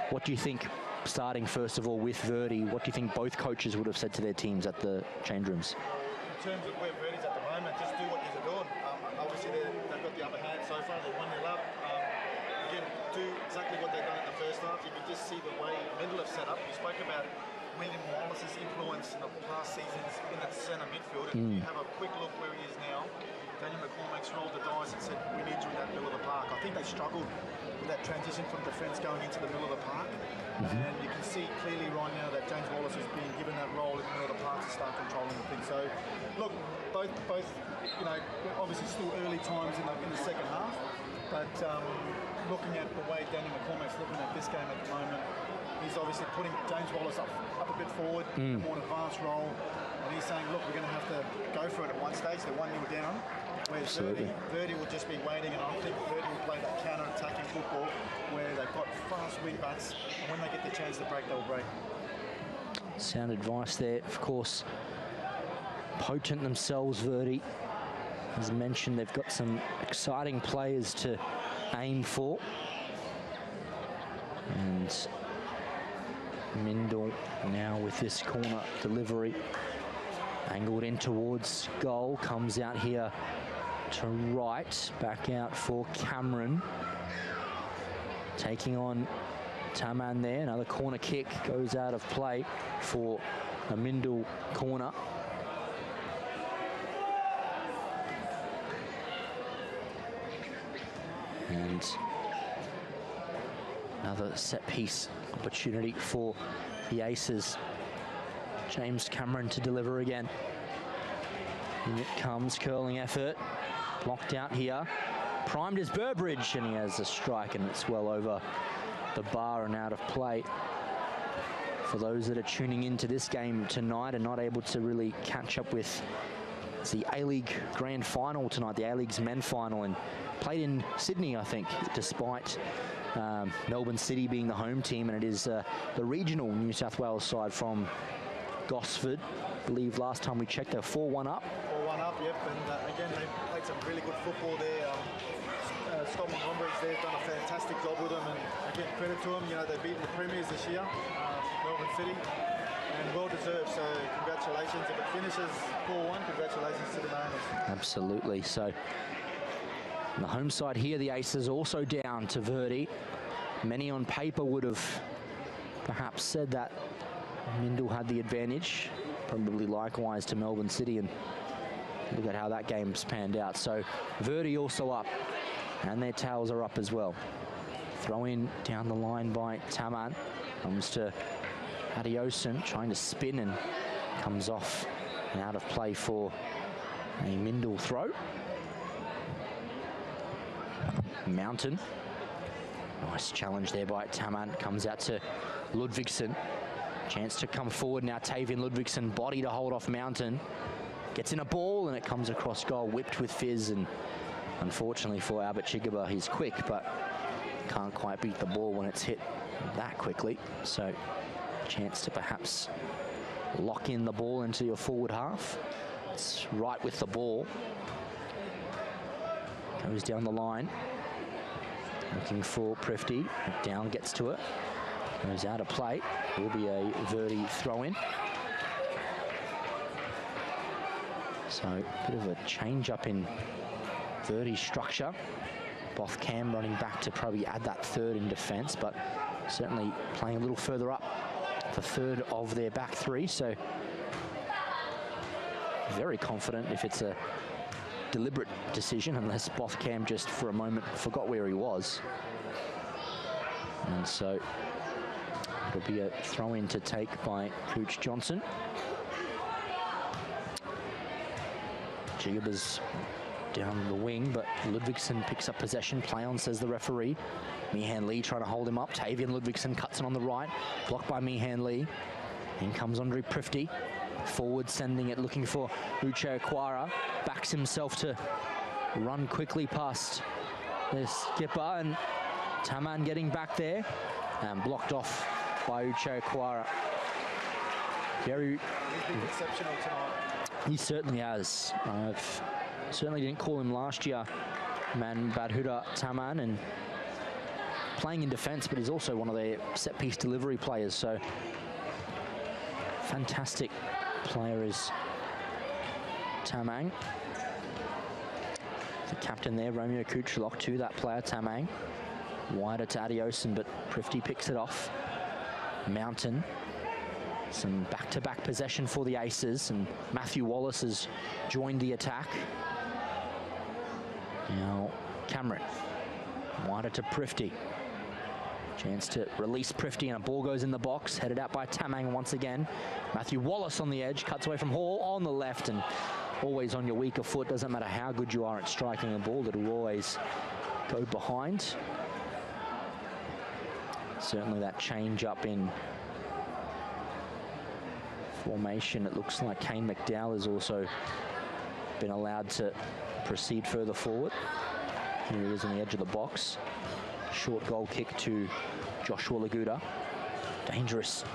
What do you think, starting first of all with Verdi, what do you think both coaches would have said to their teams at the change rooms? In terms of where Verdi's at the moment, just do what you're doing. Obviously, they've got the upper hand so far. They're 1-0 up. Again, do exactly what they've done in the first half. You can just see the way Mindil have set up. You spoke about William Wallace's influence in the past seasons in that centre midfield. And you have a quick look where he is now. Daniel McCormack's rolled the dice and said, we need you in that middle of the park. I think they struggled with that transition from defence going into the middle of the park. And you can see clearly right now that James Wallace is being given that role in the middle of the park to start controlling the thing. So, look, both, you know, obviously still early times in the second half, but looking at the way Daniel McCormack's looking at this game at the moment, he's obviously putting James Wallace up a bit forward, more advanced role, and he's saying, look, we're going to have to go for it at one stage. They're 1-0 down. Whereas Verdi will just be waiting, and I think Verdi will play that counter-attacking football where they've got fast wing backs, and when they get the chance to break, they'll break. Sound advice there, of course. Potent themselves, Verdi. As mentioned, they've got some exciting players to aim for. And Mindil now with this corner delivery. Angled in towards goal, comes out here to right, back out for Cameron. Taking on Taman there, another corner kick goes out of play for a Mindil corner. And another set piece opportunity for the Aces. James Cameron to deliver again. In it comes, curling effort. Blocked out here. Primed is Burbridge, and he has a strike, and it's well over the bar and out of play. For those that are tuning into this game tonight and not able to really catch up with the A-League Grand Final tonight, the A-League's men final, and played in Sydney, I think, despite Melbourne City being the home team, and it is the regional New South Wales side from Gosford. I believe last time we checked, they're 4-1 up. 4-1 up, yep, and again, they played some really good football there. Scott Montgomery's there, done a fantastic job with them, and again, credit to them. You know, they've beaten the premiers this year, Melbourne City, and well deserved, so congratulations. If it finishes 4-1, congratulations to the Mariners. Absolutely. So on the home side here, the Aces also down to Verdi. Many on paper would have perhaps said that Mindil had the advantage, probably likewise to Melbourne City, and look at how that game's panned out. So Verdi also up, and their tails are up as well. Throw in down the line by Taman. Comes to Adiosun, trying to spin, and comes off and out of play for a Mindil throw. Mountain Nice challenge there by Taman. Comes out to Ludvigsson. Chance to come forward now. Tavian Ludvigsson, body to hold off Mountain. Gets in a ball and it comes across goal, whipped with fizz. And unfortunately for Albert Chigaba, he's quick, but can't quite beat the ball when it's hit that quickly. So chance to perhaps lock in the ball into your forward half. It's right with the ball. Goes down the line. Looking for Prifty. Down gets to it. Goes out of play. Will be a Verdi throw-in. So a bit of a change up in Verdi's structure. Bothcam running back to probably add that third in defence, but certainly playing a little further up the third of their back three. So very confident if it's a deliberate decision, unless Bothcam just for a moment forgot where he was. And so it'll be a throw-in to take by Cooch Johnson. Chigaba's down the wing, but Ludvigsson picks up possession. Play on, says the referee. Meehan Lee trying to hold him up. Tavian Ludvigsson cuts it on the right. Blocked by Meehan Lee. In comes Andre Prifty. Forward, sending it, looking for Uche Aquara. Backs himself to run quickly past the skipper, and Taman getting back there and blocked off by Uche Aquara. Very... He's been exceptional tonight. He certainly has. I've certainly didn't call him last year, Man Badhuda Taman, and playing in defence, but he's also one of their set-piece delivery players, so fantastic player is Tamang. The captain there, Romeo Cooch, locked to that player, Tamang. Wider to Adioson, but Prifty picks it off. Mountain. Some back-to-back possession for the Aces, and Matthew Wallace has joined the attack. Now Cameron. Wider to Prifty. Chance to release Prifty, and a ball goes in the box, headed out by Tamang once again. Matthew Wallace on the edge, cuts away from Hall on the left, and always on your weaker foot. Doesn't matter how good you are at striking a ball, it'll always go behind. Certainly that change up in formation. It looks like Kane McDowell has also been allowed to proceed further forward. Here he is on the edge of the box. Short goal kick to Joshua Laguda. Dangerous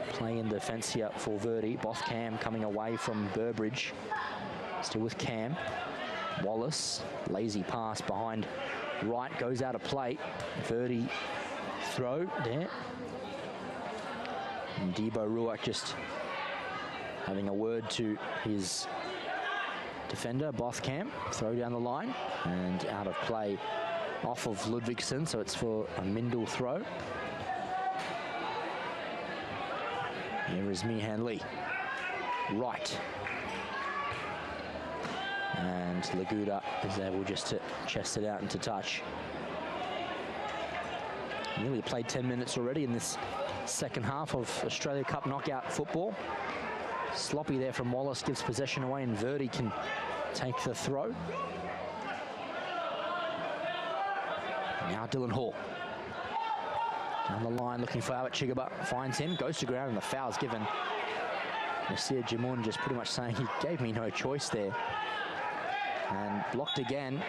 play in defence here for Verdi. Bothcam coming away from Burbridge. Still with Cam. Wallace, lazy pass behind right, goes out of play. Verdi throw there. And Debo Ruak just having a word to his defender, Bothcam. Throw down the line and out of play off of Ludvigsson, so it's for a Mindil throw. Here is Meehan Lee. Right. And Laguda is able just to chest it out into touch. Nearly played 10 minutes already in this second half of Australia Cup knockout football. Sloppy there from Wallace, gives possession away, and Verdi can take the throw. Now Dylan Hall. Down the line, looking for Albert Chigaba. Finds him, goes to ground, and the foul's given. Nasir Jamoun just pretty much saying he gave me no choice there. And blocked again.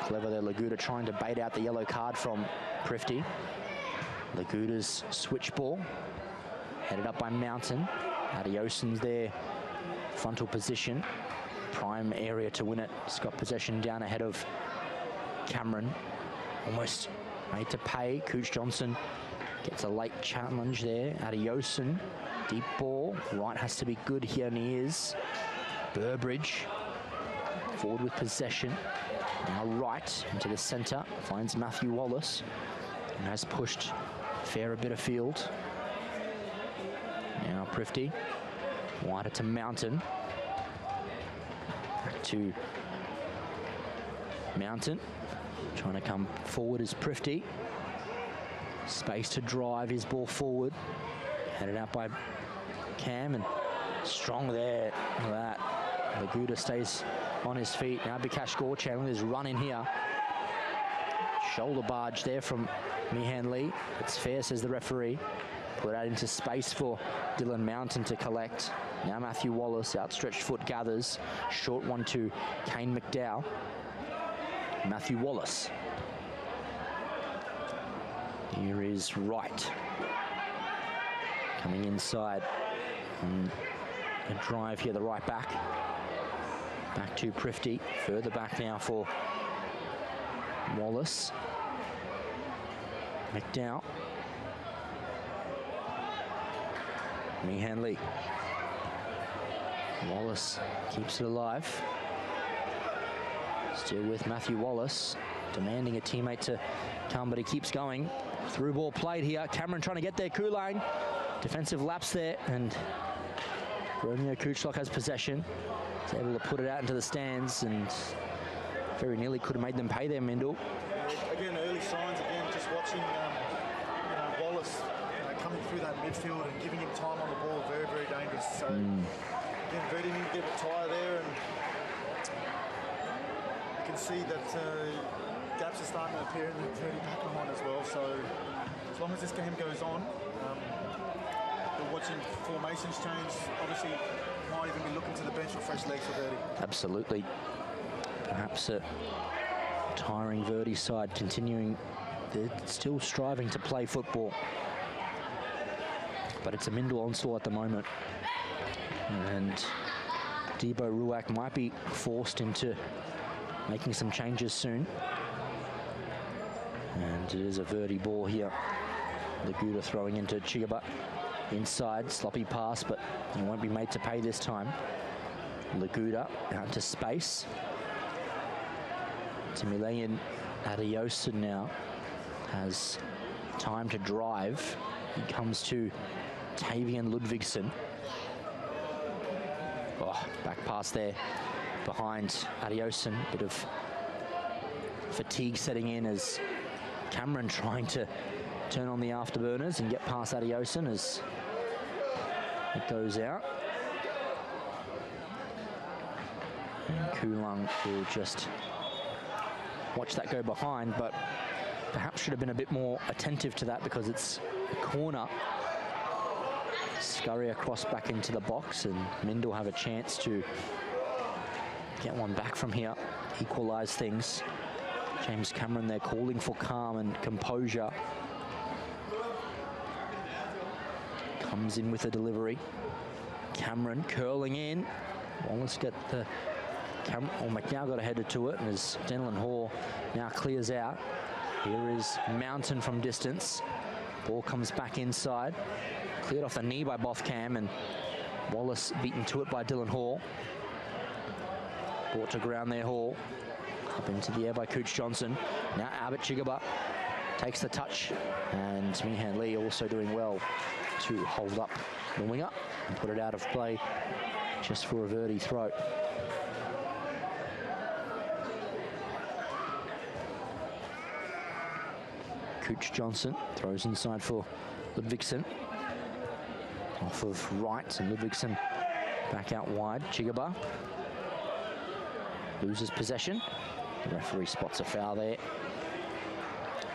Clever there, Laguda trying to bait out the yellow card from Prifty. Laguda's switch ball. Headed up by Mountain. Adioson's there. Frontal position. Prime area to win it. He's got possession down ahead of Cameron. Almost made to pay. Cooch Johnson gets a late challenge there. Adioson, deep ball. Right has to be good here, and he is. Burbridge forward with possession. Now right into the centre. Finds Matthew Wallace and has pushed fair a bit of field. Now Prifty. Wider to Mountain. Back to Mountain. Trying to come forward is Prifty. Space to drive his ball forward. Headed out by Cam, and strong there. Look at that. Laguda stays on his feet. Now Bikash Gorchan with his run in here. Shoulder barge there from Mihan Lee. It's fair, says the referee. Put out into space for Dylan Mountain to collect. Now Matthew Wallace, outstretched foot gathers. Short one to Kane McDowell. Matthew Wallace. Here is Wright. Coming inside. And a drive here, the right back. Back to Prifty. Further back now for Wallace. McDowell. Mihan Lee. Wallace keeps it alive. Still with Matthew Wallace, demanding a teammate to come, but he keeps going. Through ball played here. Cameron trying to get there. Kulang. Defensive lapse there, and Romeo Kuchlock has possession. He's able to put it out into the stands, and very nearly could have made them pay their Mindil. Again, early signs, again, just watching Wallace coming through that midfield and giving him time on the ball, very, very dangerous. So, again, Verdi need to get a tire there, and you can see that gaps are starting to appear in the Verdi back line as well. So, as long as this game goes on, we're watching formations change. Obviously, might even be looking to the bench for fresh legs for Verdi. Absolutely. Perhaps a tiring Verdi side continuing. They're still striving to play football. But it's a Mindil onslaught at the moment. And Debo Ruak might be forced into making some changes soon. And it is a Verdi ball here. Laguda throwing into Chigaba. Inside, sloppy pass, but he won't be made to pay this time. Laguda out to space. Timilean Adiosa now has time to drive. He comes to Tavian Ludvigsen. Oh, back pass there behind Adiosen. Bit of fatigue setting in as Cameron trying to turn on the afterburners and get past Adiosen as it goes out. And Kulang will just watch that go behind, but perhaps should have been a bit more attentive to that because it's a corner. Scurry across back into the box, and Mindil have a chance to get one back from here, equalise things. James Cameron there calling for calm and composure. Comes in with a delivery. Cameron curling in. Wallace get the McNow got headed to it, and as Denlin Hall now clears out. Here is Mountain from distance. Ball comes back inside. Cleared off the knee by Bothcam, and Wallace beaten to it by Dylan Hall. Brought to ground there, Hall. Up into the air by Cooch Johnson. Now Albert Chigaba takes the touch, and Mihan Lee also doing well to hold up the winger and put it out of play just for a Verdi throw. Cooch Johnson throws inside for Ludvigsen. Off of Wright, and Ludvigsen back out wide. Chigaba loses possession. The referee spots a foul there.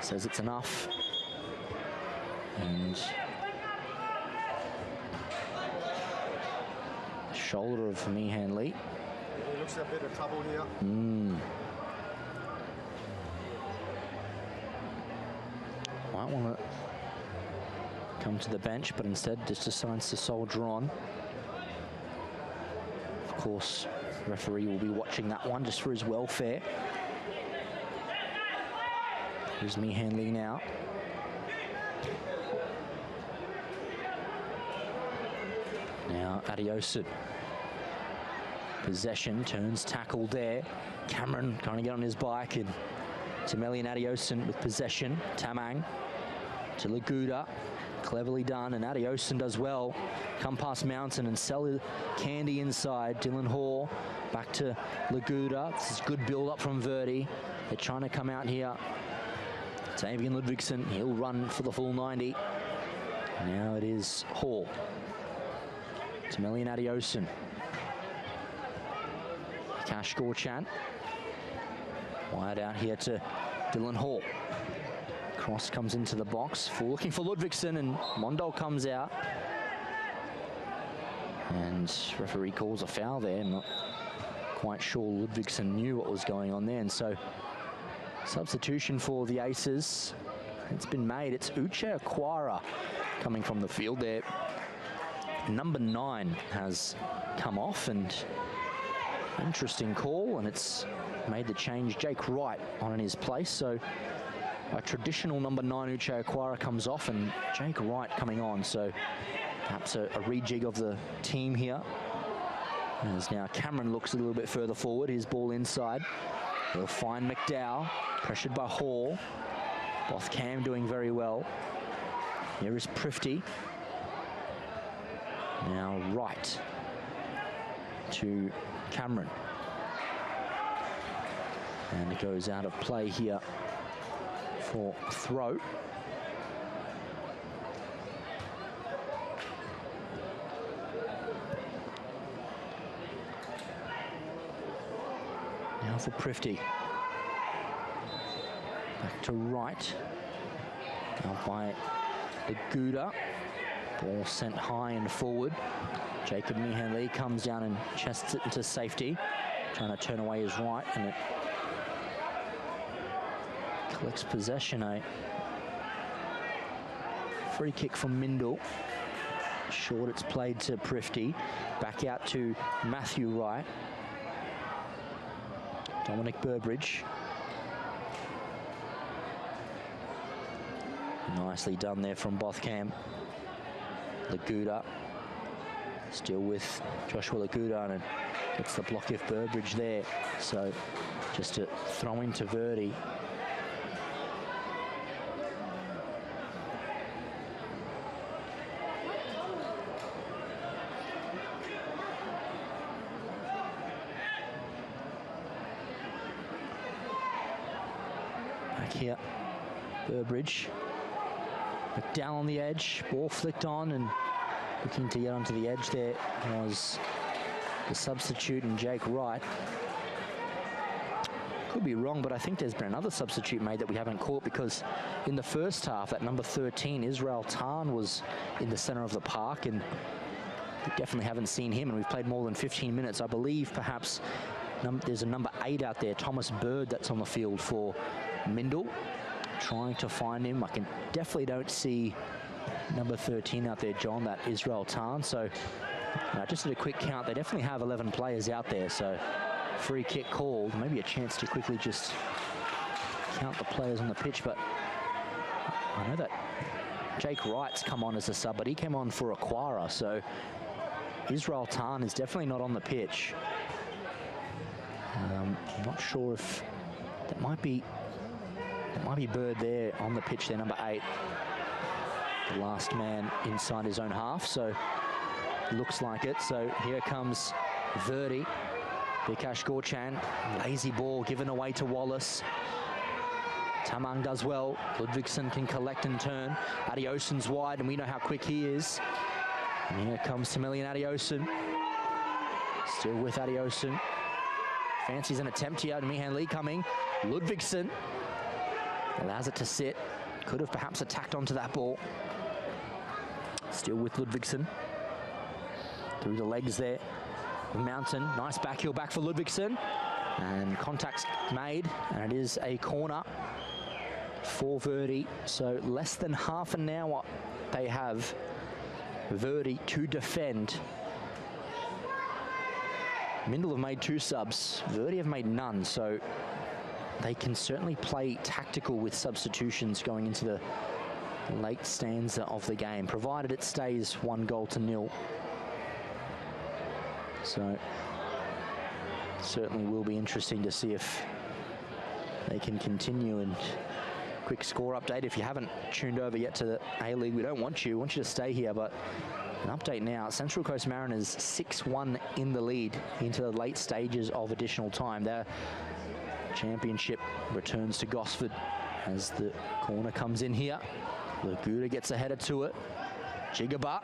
Says it's enough. And shoulder of Mihan Lee. He looks a bit of trouble here. Might want to come to the bench, but instead just decides to soldier on. Of course, the referee will be watching that one just for his welfare. Here's Mihan Lee now. Now Adiosa. Possession, turns tackle there. Cameron trying to get on his bike, and Tamelian Adiosen with possession. Tamang to Laguda. Cleverly done, and Adiosen does well. Come past Mountain and sell Candy inside. Dylan Hall back to Laguda. This is good build-up from Verdi. They're trying to come out here. Tavian Ludvigsen, he'll run for the full 90. Now it is Hall. Tamelian Adiosen. Vikash Gorchan. Wide out here to Dylan Hall. Cross comes into the box. Looking for Ludvigsson, and Mondal comes out. And referee calls a foul there. I'm not quite sure Ludvigsson knew what was going on there. And so substitution for the Aces. It's been made. It's Uche Aquara coming from the field there. Number 9 has come off, and interesting call, and it's made the change. Jake Wright on in his place. So a traditional number 9 Uche Aquara comes off, and Jake Wright coming on. So perhaps a rejig of the team here. As now Cameron looks a little bit further forward. His ball inside. They'll find McDowell, pressured by Hall. Bothcam doing very well. Here is Prifty. Now Wright to Cameron. And it goes out of play here for throw. Now for Prifty. Back to Wright. Now by the Gouda. Ball sent high and forward. Jacob Mihanli comes down and chests it into safety. Trying to turn away his right, and it collects possession. A free kick from Mindil. Short, it's played to Prifty. Back out to Matthew Wright. Dominic Burbridge. Nicely done there from Bothcam. Laguda still with Joshua Laguda, and gets the block of Burbridge there. So just a throw into Verdi. Back here, Burbridge. McDowell on the edge, ball flicked on, and looking to get onto the edge there was the substitute and Jake Wright. Could be wrong, but I think there's been another substitute made that we haven't caught, because in the first half, that number 13, Israel Tan, was in the center of the park, and we definitely haven't seen him, and we've played more than 15 minutes. I believe perhaps there's a number 8 out there, Thomas Bird, that's on the field for Mindil. Trying to find him. I definitely don't see number 13 out there, John, that Israel Tan. So just at a quick count, they definitely have 11 players out there. So free kick called. Maybe a chance to quickly just count the players on the pitch. But I know that Jake Wright's come on as a sub, but he came on for Aquara. So Israel Tan is definitely not on the pitch. I'm not sure if that might be Bird there on the pitch there, number 8. The last man inside his own half, so looks like it. So here comes Verdi. Vikash Gorchan, lazy ball given away to Wallace. Tamang does well. Ludvigsson can collect and turn. Adiosun's wide, and we know how quick he is. And here comes Tamilian Adiosun. Still with Adiosun. Fancies an attempt here. Mihan Lee coming. Ludvigsson allows it to sit. Could have perhaps attacked onto that ball. Still with Ludvigsson. Through the legs there. Mountain, nice back heel back for Ludvigsson. And contact's made, and it is a corner for Verdi. So less than half an hour they have Verdi to defend. Mindil have made 2 subs. Verdi have made none, so they can certainly play tactical with substitutions going into the late stanza of the game, provided it stays 1-0. So certainly will be interesting to see if they can continue. And quick score update, if you haven't tuned over yet to the A-League, we don't want you. We want you to stay here, but an update now. Central Coast Mariners 6-1 in the lead into the late stages of additional time. Their championship returns to Gosford as the corner comes in here. Laguda gets a header to it. Jigaba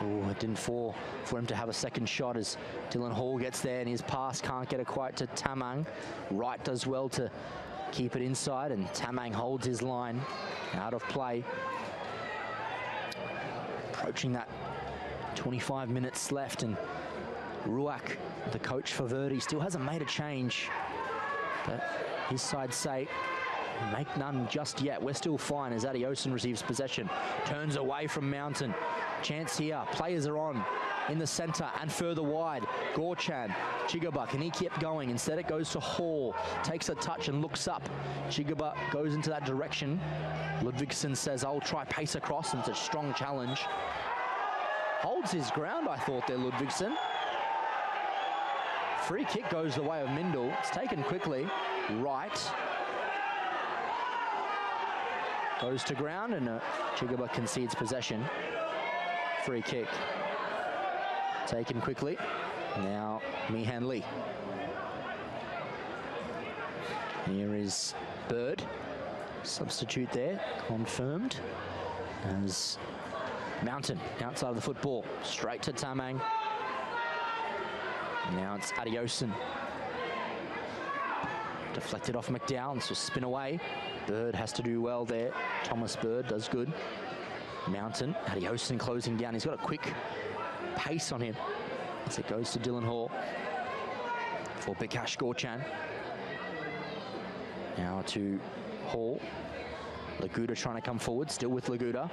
Oh, it didn't fall for him to have a second shot as Dylan Hall gets there, and his pass can't get it quite to Tamang. Wright does well to keep it inside, and Tamang holds his line out of play. Approaching that 25 minutes left, and Ruak, the coach for Verdi, still hasn't made a change. But his side say, make none just yet. We're still fine as Adioson receives possession. Turns away from Mountain. Chance here. Players are on in the centre and further wide. Gorchan, Chigaba, can he keep going? Instead it goes to Hall. Takes a touch and looks up. Chigaba goes into that direction. Ludvigsson says, I'll try pace across, and it's a strong challenge. Holds his ground, I thought there, Ludvigsson. Free kick goes the way of Mindil. It's taken quickly. Right. Goes to ground, and Chigaba concedes possession. Free kick. Taken quickly. Now Mihan Lee. Here is Bird. Substitute there, confirmed. As Mountain outside of the football. Straight to Tamang. Now it's Adioson. Deflected off McDowell, so spin away. Bird has to do well there. Thomas Bird does good. Mountain, Adioson closing down. He's got a quick pace on him as it goes to Dylan Hall for Bikash Gorchan. Now to Hall. Laguda trying to come forward, still with Laguda.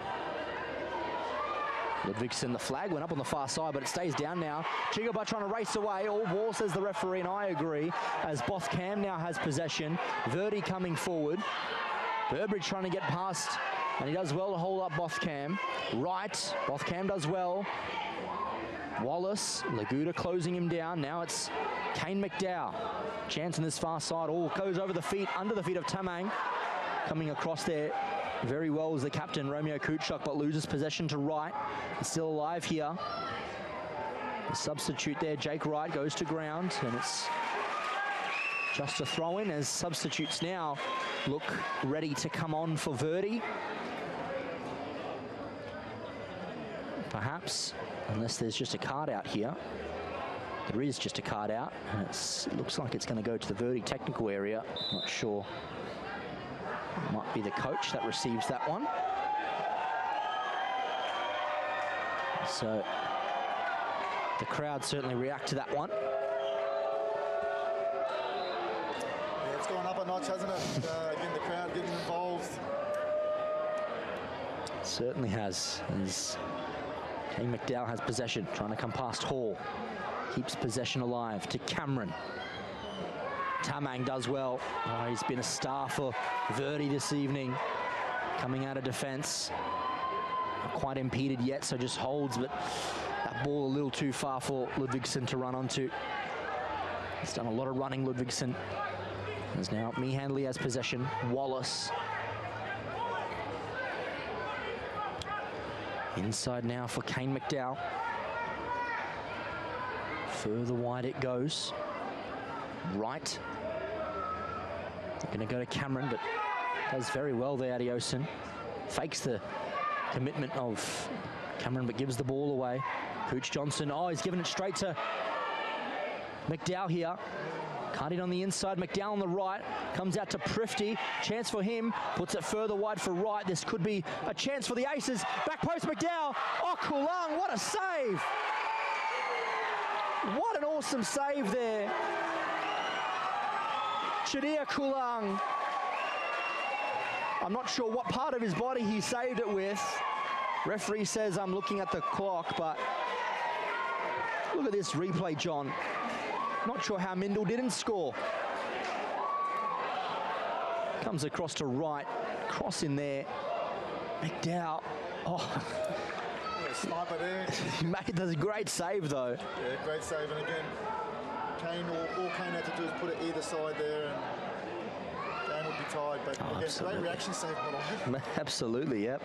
Ludvigsson, the flag went up on the far side, but it stays down now. Chigaba trying to race away. All ball, says the referee, and I agree, as Bothcam now has possession. Verdi coming forward. Burbridge trying to get past, and he does well to hold up Bothcam. Right, Bothcam does well. Wallace, Laguda closing him down. Now it's Kane McDowell. Chance on this far side. All goes over the feet, under the feet of Tamang. Coming across there very well as the captain, Romeo Kuchuk, but loses possession to Wright. He's still alive here. The substitute there, Jake Wright, goes to ground, and it's just a throw in as substitutes now look ready to come on for Verdi. Perhaps, unless there's just a card out here. There is just a card out, and it looks like it's going to go to the Verdi technical area. Not sure. It might be the coach that receives that one. So the crowd certainly react to that one. Yeah, it's gone up a notch, hasn't it? Again, the crowd getting involved. Certainly has. As Kane McDowell has possession, trying to come past Hall. Keeps possession alive to Cameron. Tamang does well. Oh, he's been a star for Verdi this evening. Coming out of defence. Not quite impeded yet, so just holds, but that ball a little too far for Ludvigsson to run onto. He's done a lot of running, Ludvigsson. As now Mihan Lee has possession. Wallace. Inside now for Kane McDowell. Further wide it goes. Right. They're going to go to Cameron, but does very well there, Adioson. Fakes the commitment of Cameron, but gives the ball away. Cooch Johnson, oh, he's given it straight to McDowell here. Cut it on the inside, McDowell on the right. Comes out to Prifty, chance for him. Puts it further wide for Wright. This could be a chance for the Aces. Back post McDowell. Oh, Kulang, what a save. What an awesome save there. Shadir Kulang. I'm not sure what part of his body he saved it with. Referee says I'm looking at the clock, but look at this replay, John. Not sure how Mindil didn't score. Comes across to Wright. Cross in there. McDowell. Oh. Sniper there. He made a great save, though. Yeah, great save. And again, Kane, all Kane had to do is put it either side there, and Kane would be tied. But again, absolutely. great reaction save. Absolutely, yep.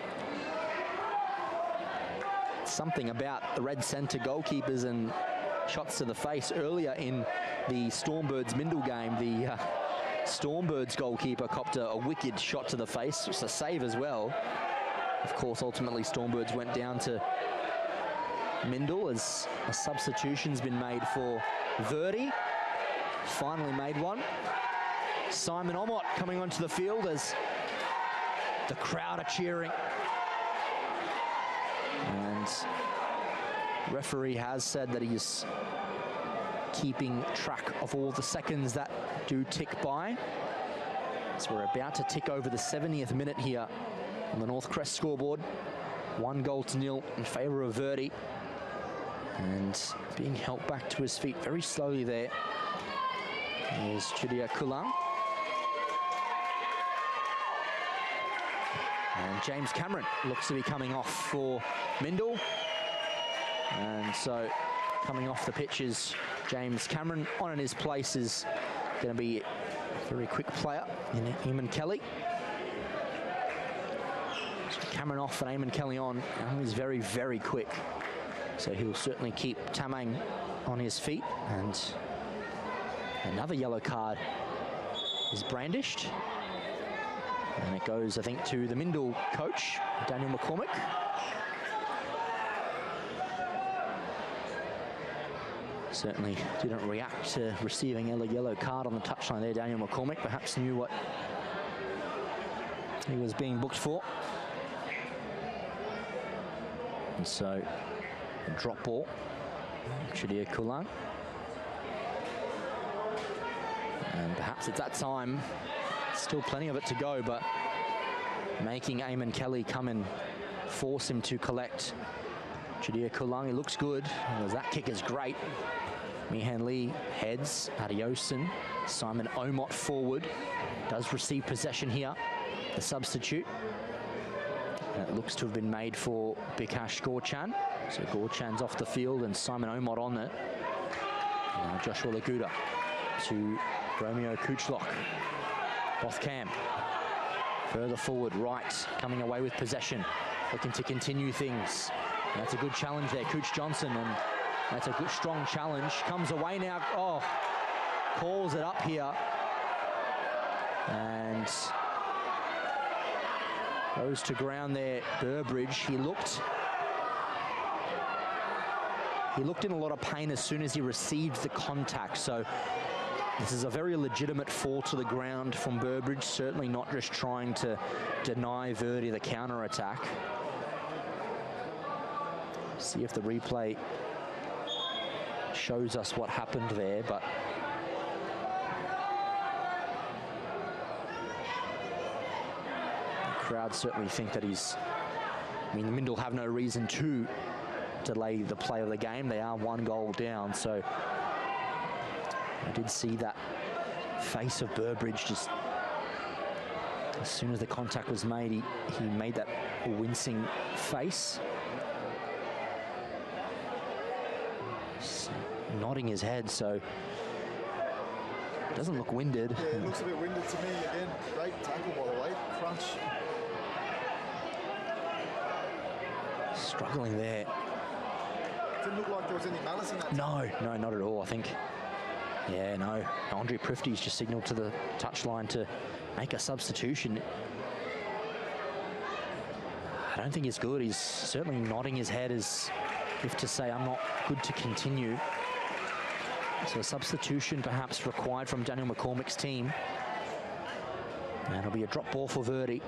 Something about the red centre goalkeepers and shots to the face earlier in the Stormbirds Mindil game. The Stormbirds goalkeeper copped a wicked shot to the face. It's a save as well. Of course, ultimately Stormbirds went down to MINDIL as a substitution's been made for Verdi. Finally made one. Simon Omot coming onto the field as the crowd are cheering. And referee has said that he's keeping track of all the seconds that do tick by. So we're about to tick over the 70th minute here on the North Crest scoreboard. 1-0 in favour of Verdi. And being helped back to his feet very slowly there is Chudia Kulang. And James Cameron looks to be coming off for MINDIL. And so coming off the pitch is James Cameron. On in his place is going to be a very quick player in Eamon Kelly. So Cameron off and Eamon Kelly on. And he's very, very quick. So he'll certainly keep Tamang on his feet. And another yellow card is brandished. And it goes, I think, to the MINDIL coach, Daniel McCormick. Certainly didn't react to receiving a yellow card on the touchline there. Daniel McCormick perhaps knew what he was being booked for. And so, a drop ball, Chudia Kulang. And perhaps at that time, still plenty of it to go, but making Eamon Kelly come and force him to collect Chudia Kulang. He looks good. That kick is great. Mihan Lee heads. Adioson. Simon Omot forward. Does receive possession here. The substitute. And it looks to have been made for Bikash Gorchan. So Gorchan's off the field and Simon Omot on it. Now Joshua Laguda to Romeo Kuchlock. Bothcam further forward, right, coming away with possession, looking to continue things. That's a good challenge there, Cooch Johnson, and that's a good, strong challenge. Comes away now, oh, calls it up here. And goes to ground there, Burbridge. He looked in a lot of pain as soon as he received the contact, so this is a very legitimate fall to the ground from Burbridge, certainly not just trying to deny Verdi the counter-attack. See if the replay shows us what happened there, but the crowd certainly think that he's... I mean, the MINDIL have no reason to delay the play of the game. They are 1 goal down, so I did see that face of Burbridge just as soon as the contact was made, he made that wincing face. Just nodding his head, so doesn't look winded. Yeah, it looks a bit winded to me. Again, great tackle by the way, crunch. Struggling there. Didn't look like there was any malice in that. No, not at all, I think. Yeah, no. Andre Prifty's just signalled to the touchline to make a substitution. I don't think he's good. He's certainly nodding his head as if to say, I'm not good to continue. So a substitution perhaps required from Daniel McCormick's team. And it'll be a drop ball for Verdi.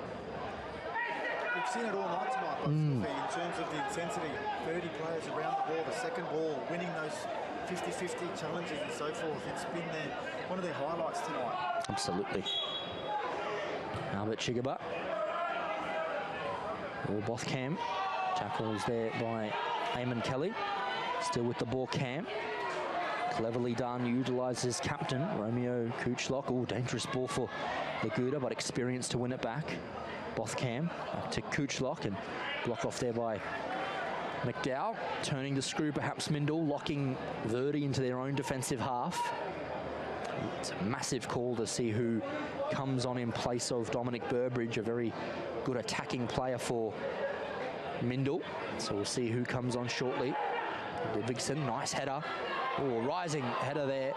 We've seen it all night tonight, in terms of the intensity. 30 players around the ball, the second ball, winning those 50-50 challenges and so forth. It's been one of their highlights tonight. Absolutely. Albert Chigaba. Or Bothcam. Tackles there by Eamon Kelly. Still with the ball, Cam. Cleverly done, utilises captain, Romeo Kuchlock. Oh, dangerous ball for Laguda, but experience to win it back. Bothcam back to Kuchlock and blocked off there by McDowell. Turning the screw, perhaps MINDIL, locking Verdi into their own defensive half. It's a massive call to see who comes on in place of Dominic Burbridge, a very good attacking player for MINDIL. So we'll see who comes on shortly. Ludvigsen, nice header. Oh, rising header there.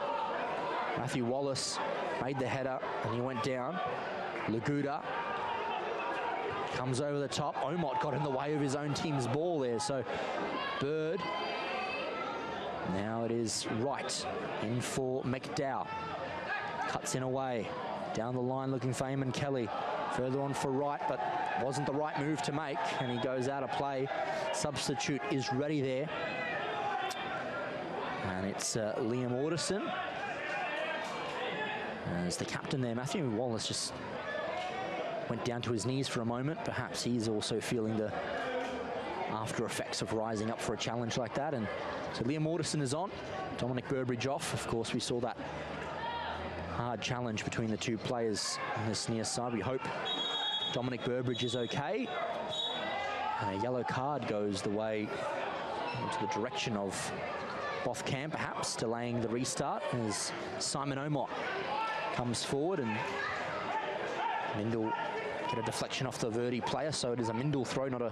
Matthew Wallace made the header and he went down. Laguda comes over the top. Omot got in the way of his own team's ball there. So Bird Now it is Wright in for McDowell. Cuts in away. Down the line looking for Eamon Kelly. Further on for Wright, but wasn't the right move to make, and he goes out of play. Substitute is ready there. And it's Liam Alderson. As the captain there, Matthew Wallace, just went down to his knees for a moment. Perhaps he's also feeling the after effects of rising up for a challenge like that. And so Liam Alderson is on. Dominic Burbridge off. Of course, we saw that hard challenge between the two players on this near side. We hope Dominic Burbridge is okay. And a yellow card goes the way into the direction of Bothkamp, perhaps delaying the restart as Simon Omot comes forward, and Mindil get a deflection off the Verdi player, so it is a Mindil throw, not a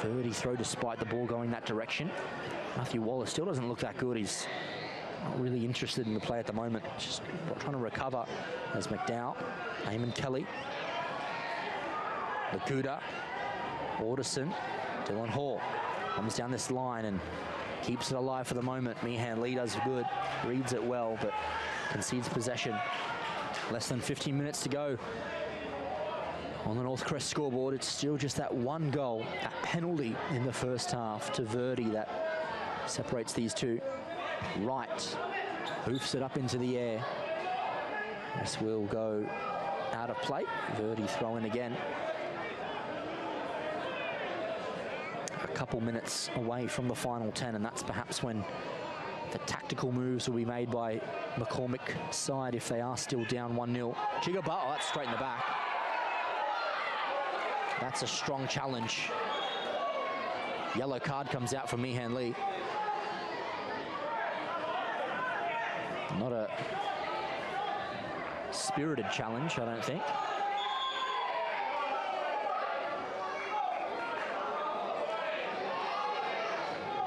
Verdi throw, despite the ball going that direction. Matthew Wallace still doesn't look that good. He's not really interested in the play at the moment, just trying to recover as McDowell, Eamon Kelly, Lakuta, Alderson, Dylan Hall comes down this line and keeps it alive for the moment. Meehan Lee does good, reads it well, but concedes possession. Less than 15 minutes to go on the North Crest scoreboard. It's still just that one goal, that penalty in the first half to Verdi that separates these two. Wright hoofs it up into the air. This will go out of play. Verdi throw in again. A couple minutes away from the final 10, and that's perhaps when the tactical moves will be made by McCormick's side if they are still down 1-0. Chigaba, oh, that's straight in the back. That's a strong challenge. Yellow card comes out from Meehan Lee. Not a spirited challenge, I don't think.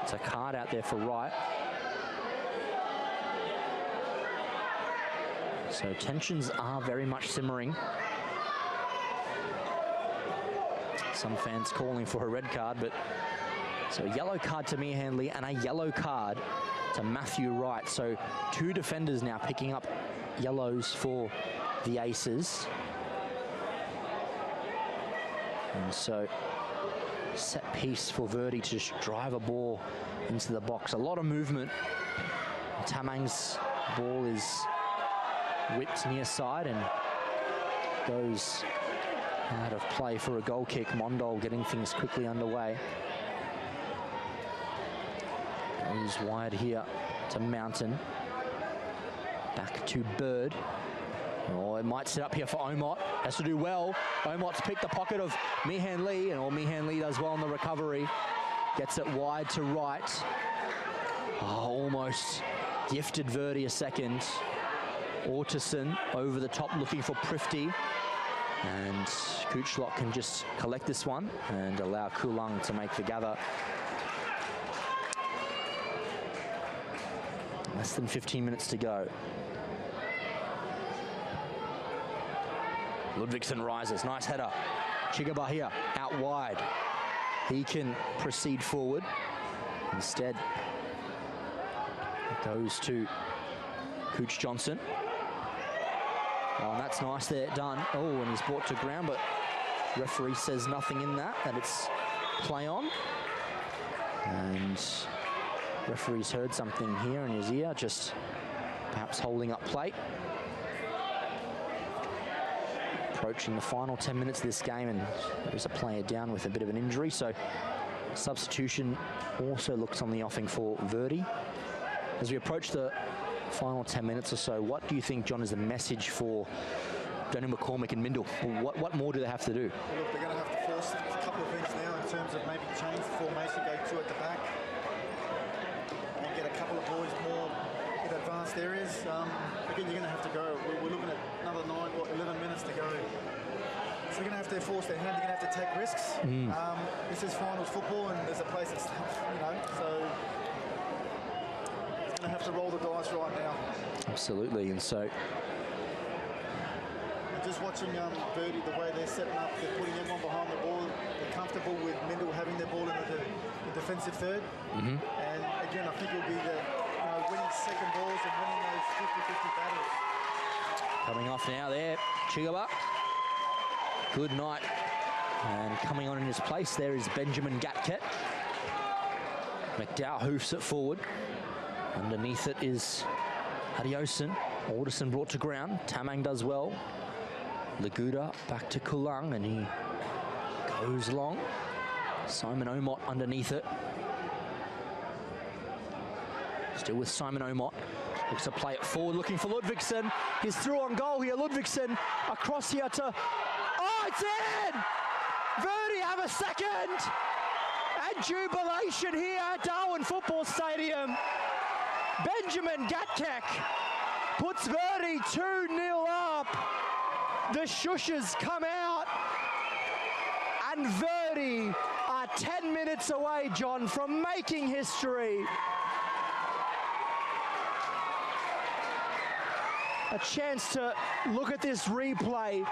It's a card out there for Wright. So tensions are very much simmering. Some fans calling for a red card, but so a yellow card to Meehan Lee and a yellow card to Matthew Wright. So two defenders now picking up yellows for the Aces. And so set piece for Verdi to just drive a ball into the box. A lot of movement. Tamang's ball is whipped near side and goes out of play for a goal kick. Mondol getting things quickly underway. Goes wide here to Mountain. Back to Bird. Oh, it might set up here for Omot. Has to do well. Omot's picked the pocket of Meehan Lee, and Meehan Lee does well in the recovery. Gets it wide to Wright. Oh, almost gifted Verdi a second. Orteson over the top looking for Prifty. And Kuchlok can just collect this one and allow Kulung to make the gather. Less than 15 minutes to go. Ludvigsen rises, nice header. Chigaba here, out wide. He can proceed forward. Instead, it goes to Cooch Johnson. Oh, and that's nice there, done. Oh, and he's brought to ground, but referee says nothing in that it's play on. And referee's heard something here in his ear, just perhaps holding up play. Approaching the final 10 minutes of this game, and there's a player down with a bit of an injury, so substitution also looks on the offing for Verdi. As we approach the final 10 minutes or so, what do you think, John, is the message for Daniel McCormick and Mindil? What more do they have to do? Well, look, they're going to have to force a couple of things now in terms of maybe change the formation, go two at the back, and get a couple of boys more in advanced areas. Again, you're going to have to go. We're looking at another 11 minutes to go. So they're going to have to force their hand. They're going to have to take risks. This is finals football, and there's a place that's tough, so it's going to have to roll the dice right now. Absolutely, and so just watching Verdi, the way they're setting up, they're putting everyone behind the ball. They're comfortable with Mindil having their ball in the defensive third. And again, I think it'll be the winning second balls and winning those 50-50 battles. Coming off now there, Chigaba. Good night. And coming on in his place there is Benjamin Gatket. McDowell hoofs it forward. Underneath it is Adioson. Alderson brought to ground. Tamang does well. Laguda back to Kulang, and he goes long. Simon Omot underneath it. Still with Simon Omot. Looks to play it forward, looking for Ludvigsen. He's through on goal here. Ludvigsen across here to... Oh, it's in! Verdi have a second! And jubilation here at Darwin Football Stadium. Benjamin Gatkek puts Verdi 2-0 up. The shushes come out. And Verdi are 10 minutes away, John, from making history. A chance to look at this replay.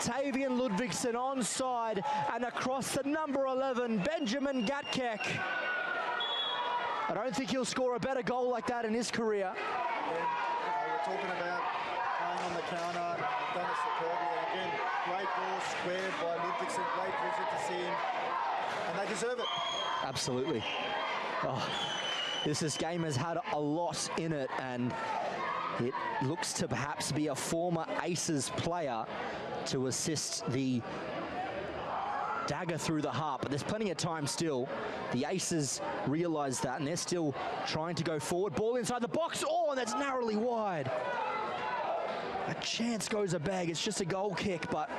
Tavian Ludvigsen onside, and across the number 11, Benjamin Gatkek. I don't think he'll score a better goal like that in his career. Yeah, we're talking about playing on the counter, done it superbly. Again, great ball squared by Ludvigsen, great visit to see him, and they deserve it. Absolutely. Oh, this game has had a lot in it, and it looks to perhaps be a former Aces player to assist the dagger through the heart, but there's plenty of time still. The Aces realise that, and they're still trying to go forward. Ball inside the box. Oh, and that's narrowly wide. A chance goes a bag. It's just a goal kick, but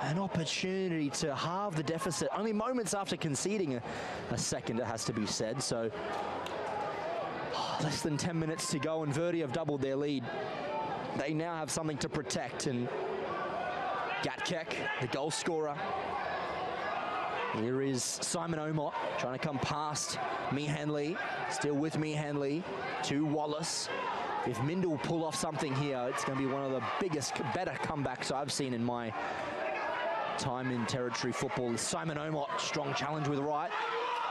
an opportunity to halve the deficit. Only moments after conceding a second, it has to be said. So less than 10 minutes to go, and Verdi have doubled their lead. They now have something to protect, and Gatkek, the goal scorer. Here is Simon Omot trying to come past Meehan Lee. Still with Meehan Lee to Wallace. If MINDIL pull off something here, it's going to be one of the biggest, better comebacks I've seen in my time in territory football. Simon Omot, strong challenge with right.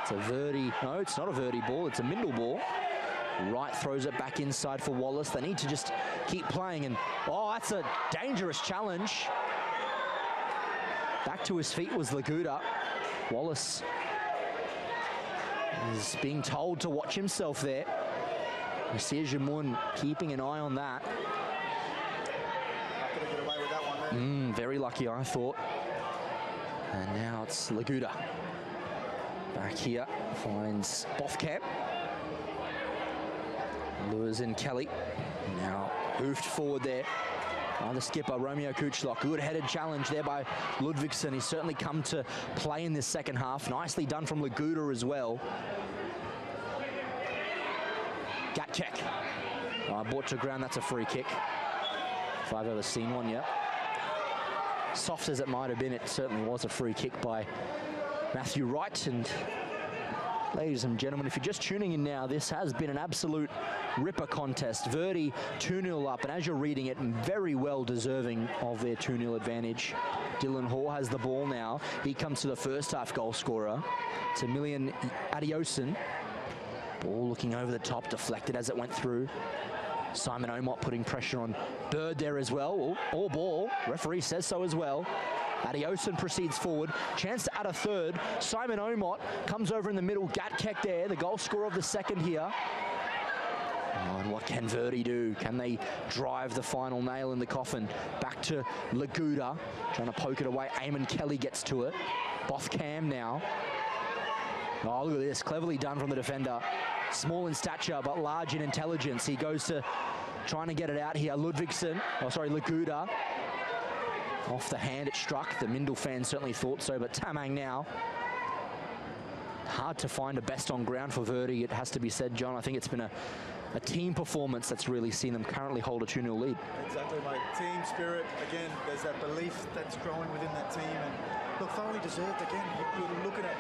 It's a Verdi, no, it's not a Verdi ball, it's a MINDIL ball. Wright throws it back inside for Wallace. They need to just keep playing, and oh, that's a dangerous challenge. Back to his feet was Laguda. Wallace is being told to watch himself there. Jamun keeping an eye on that. Not going to get away with that one there. Very lucky, I thought. And now it's Laguda. Back here, finds Bothkamp. Lures in Kelly. Now hoofed forward there. The skipper, Romeo Kuchlock. Good headed challenge there by Ludvigsen. He's certainly come to play in this second half. Nicely done from Laguda as well. Gatkek. Brought to ground, that's a free kick. If I've ever seen one yet. Soft as it might have been, it certainly was a free kick by Matthew Wright. And ladies and gentlemen, if you're just tuning in now, this has been an absolute ripper contest. Verdi 2-0 up, and as you're reading it, very well deserving of their 2-0 advantage. Dylan Hall has the ball now. He comes to the first half goal scorer. It's Emilian Adioson. Ball looking over the top, deflected as it went through. Simon Omot putting pressure on Bird there as well. All ball, referee says so as well. Adioson proceeds forward, chance to add a third. Simon Omot comes over in the middle, Gatkek there, the goal scorer of the second here. Oh, and what can Verdi do? Can they drive the final nail in the coffin? Back to Laguda, trying to poke it away. Eamon Kelly gets to it. Bothkamp now. Oh, look at this, cleverly done from the defender. Small in stature, but large in intelligence. He goes to trying to get it out here. Ludvigsen, oh sorry, Laguda. Off the hand it struck. The MINDIL fans certainly thought so, but Tamang now. Hard to find a best on ground for Verdi, it has to be said, John. I think it's been a team performance that's really seen them currently hold a 2-0 lead. Exactly, mate. Team spirit, again, there's that belief that's growing within that team, and look, thoroughly deserved. Again, you're looking at,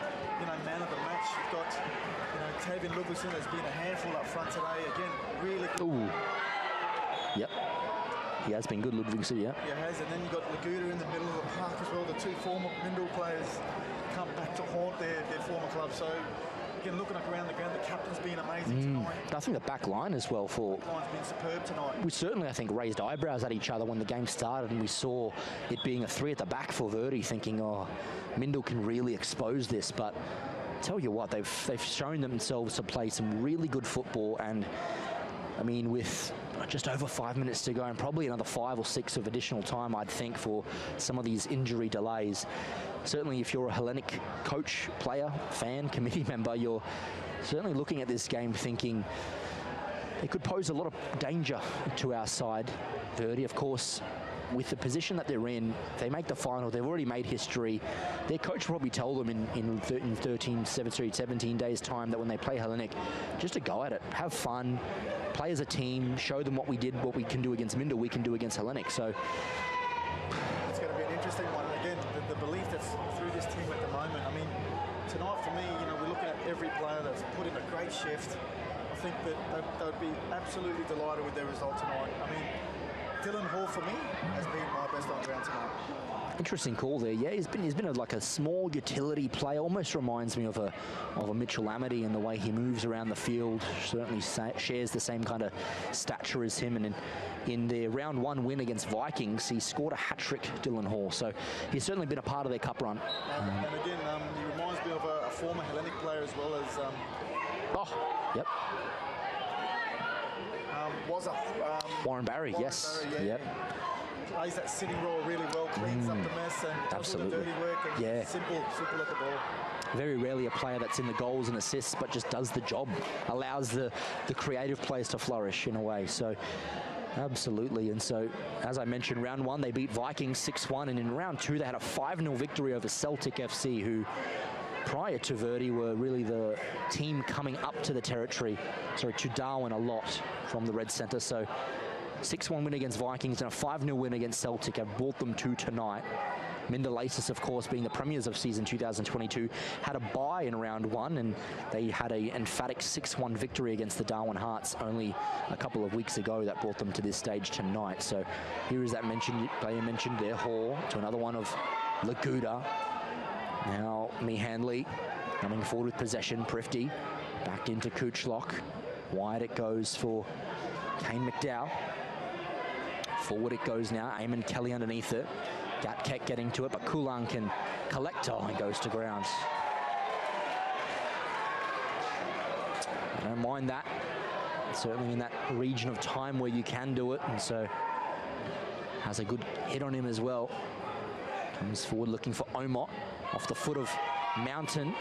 man of the match. You've got, Tavian Ludvigsen has been a handful up front today. Again, really good. Ooh. Yep. He has been good, Ludvigsen, yeah. He has, and then you've got Laguda in the middle of the park as well. The two former MINDIL players come back to haunt their former club. So, again, looking around the ground, the captain's been amazing tonight. I think the back line as well for... The line's been superb tonight. We certainly, I think, raised eyebrows at each other when the game started, and we saw it being a 3 at the back for Verdi, thinking, oh, Mindil can really expose this. But tell you what, they've shown themselves to play some really good football, and I mean, with just over 5 minutes to go and probably another 5 or 6 of additional time, I'd think, for some of these injury delays. Certainly, if you're a Hellenic coach, player, fan, committee member, you're certainly looking at this game thinking it could pose a lot of danger to our side. Verdi, of course, with the position that they're in, if they make the final, they've already made history. Their coach will probably tell them in 17 days' time that when they play Hellenic, just to go at it, have fun, play as a team, show them what we can do against Mindil, we can do against Hellenic. So it's going to be an interesting one. And again, the belief that's through this team at the moment. I mean, tonight for me, you know, we're looking at every player that's put in a great shift. I think that they would be absolutely delighted with their result tonight. I mean, Dylan Hall for me has been my best on ground tonight. Interesting call there. Yeah, he's been like a small utility player. Almost reminds me of a Mitchell Amity in the way he moves around the field. Certainly shares the same kind of stature as him. And in their round 1 win against Vikings, he scored a hat-trick, Dylan Hall. So he's certainly been a part of their cup run. And again, he reminds me of a former Hellenic player as well as. Yep. Warren Barry, yes. Barry, yeah. Yep. Plays that sitting role really well, cleans up the mess and does all the dirty work and simple at the ball. Very rarely a player that's in the goals and assists, but just does the job, allows the creative players to flourish in a way. So absolutely. And so, as I mentioned, round 1 they beat Vikings 6-1, and in round 2 they had a 5-0 victory over Celtic FC, who prior to Verdi were really the team coming up to the territory, to Darwin a lot from the Red Centre. So 6-1 win against Vikings and a 5-0 win against Celtic have brought them to tonight. MINDIL, of course, being the premiers of season 2022, had a bye in round 1, and they had an emphatic 6-1 victory against the Darwin Hearts only a couple of weeks ago that brought them to this stage tonight. So here is that player mentioned there, Hall, to another one of Laguda. Now Hanley coming forward with possession. Prifty back into Kuchlock. Wide it goes for Kane McDowell. Forward it goes now. Eamon Kelly underneath it. Gatkek getting to it, but Kulang can collect and goes to ground. I don't mind that. Certainly in that region of time where you can do it, and so has a good hit on him as well. Comes forward looking for Omot off the foot of Mountain.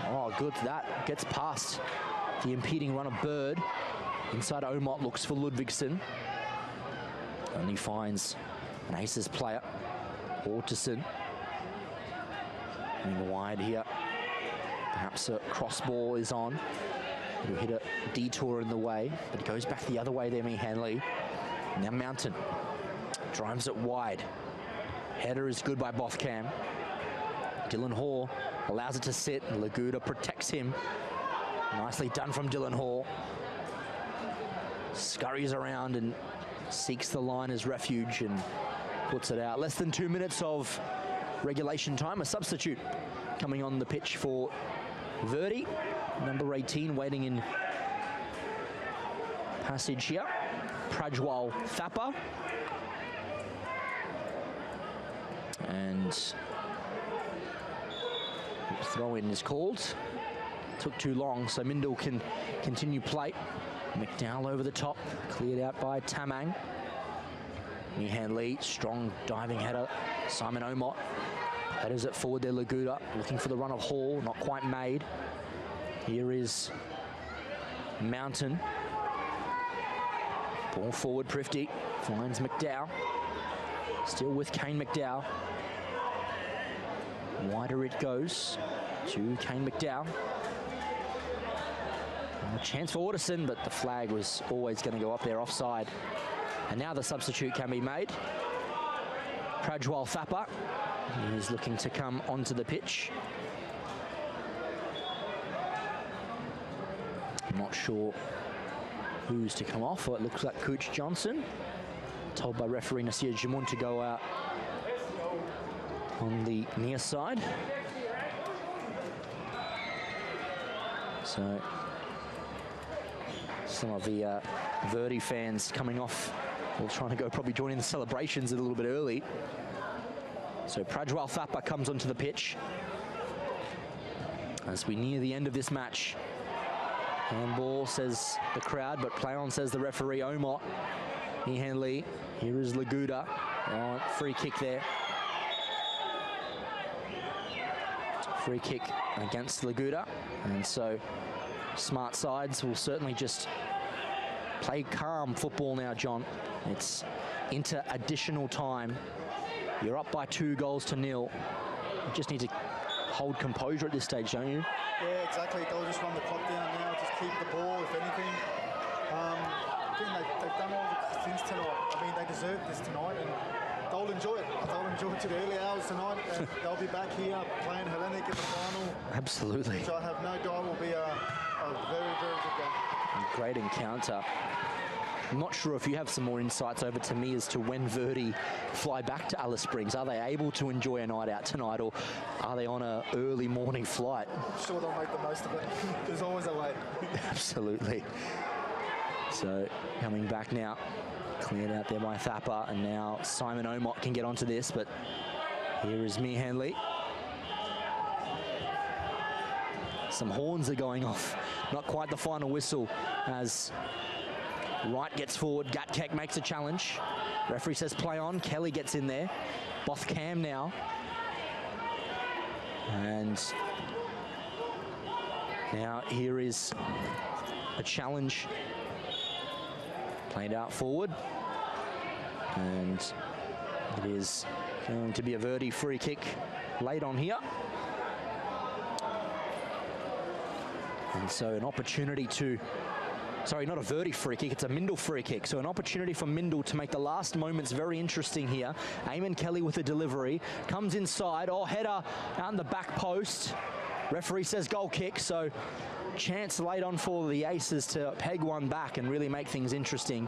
Oh, good. That gets past the impeding run of Bird. Inside Omot looks for Ludvigsson. Only finds an Aces player, Orteson. Moving wide here. Perhaps a cross ball is on. He'll hit a detour in the way, but it goes back the other way there, Hanley. Now Mountain drives it wide. Header is good by Bothcam. Dylan Hall allows it to sit. Laguda protects him. Nicely done from Dylan Hall. Scurries around and seeks the line as refuge and puts it out. Less than 2 minutes of regulation time. A substitute coming on the pitch for Verdi. Number 18 waiting in passage here. Prajwal Thapa. And throw-in is called. Took too long, so Mindil can continue play. McDowell over the top, cleared out by Tamang. Hanley, strong diving header. Simon Omot headers it forward there. Laguda looking for the run of Hall, not quite made. Here is Mountain. Ball forward, Prifty finds McDowell. Still with Kane McDowell. Wider it goes to Kane McDowell. A chance for Orteson, but the flag was always going to go up there offside. And now the substitute can be made. Prajwal Thapa is looking to come onto the pitch. I'm not sure who's to come off. Well, it looks like Cooch Johnson. Told by referee Nasir Jamun to go out on the near side. So some of the Verdi fans coming off, or trying to go probably join in the celebrations a little bit early. So Prajwal Thapa comes onto the pitch as we near the end of this match. Handball, says the crowd, but play on, says the referee. Omot, Hanley. Here is Laguda. Oh, free kick there. Free kick against Laguda. And so smart sides will certainly just play calm football now, John. It's into additional time. You're up by 2-0. You just need to hold composure at this stage, don't you? Yeah, exactly. They'll just run the clock down now, just keep the ball, if anything. Again, they've done all the things tonight. I mean, they deserve this tonight, and they'll enjoy it. They'll enjoy it to the early hours tonight, and they'll be back here playing Hellenic in the final. Absolutely. Which I have no doubt will be a very, very good game. Great encounter. I'm not sure if you have some more insights over to me as to when Verdi fly back to Alice Springs. Are they able to enjoy a night out tonight, or are they on an early morning flight? I'm sure they'll make the most of it. There's always a late. Absolutely. So coming back now, cleared out there by Thapa, and now Simon Omot can get onto this, but here is Hanley. Some horns are going off. Not quite the final whistle as Wright gets forward. Gatkek makes a challenge. Referee says play on. Kelly gets in there. Bothcam now. And now here is a challenge played out forward. And it is going to be a Verdi free kick late on here. And so an opportunity to, sorry, not a Verdi free kick, it's a MINDIL free kick. So an opportunity for MINDIL to make the last moments very interesting here. Eamon Kelly with a delivery, comes inside, header on the back post. Referee says goal kick, so chance late on for the Aces to peg one back and really make things interesting.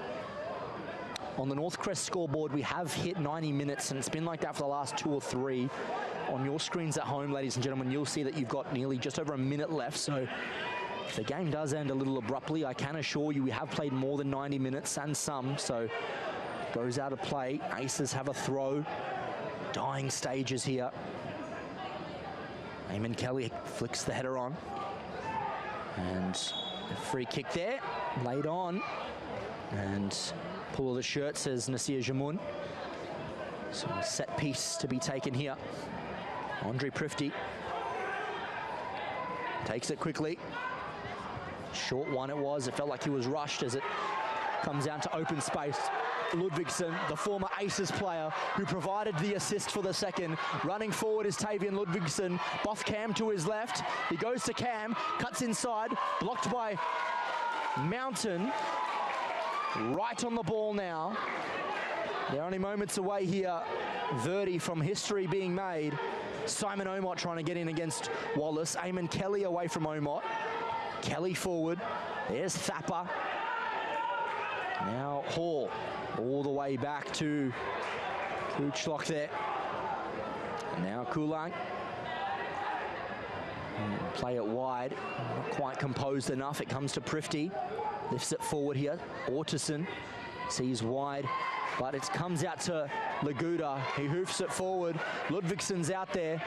On the Northcrest scoreboard, we have hit 90 minutes, and it's been like that for the last 2 or 3. On your screens at home, ladies and gentlemen, you'll see that you've got nearly just over a minute left, so if the game does end a little abruptly, I can assure you we have played more than 90 minutes and some, so goes out of play. Aces have a throw. Dying stages here. Eamon Kelly flicks the header on. And a free kick there, laid on. And pull of the shirt, says Nasir Jamoun. So a set piece to be taken here. Andre Prifty takes it quickly. Short one it was. It felt like he was rushed as it comes down to open space. Ludvigsson, the former Aces player who provided the assist for the second. Running forward is Tavian Ludvigsson. Bothcam to his left. He goes to Cam, cuts inside, blocked by Mountain. Right on the ball now. They're only moments away here. Verdi from history being made. Simon Omot trying to get in against Wallace. Eamon Kelly away from Omot. Kelly forward. There's Thapa. Now Hall all the way back to Kuchlock there. And now Kulang. Play it wide. Not quite composed enough. It comes to Prifty. Lifts it forward here. Ortison sees wide, but it comes out to Laguda. He hoofs it forward. Ludvigsson's out there.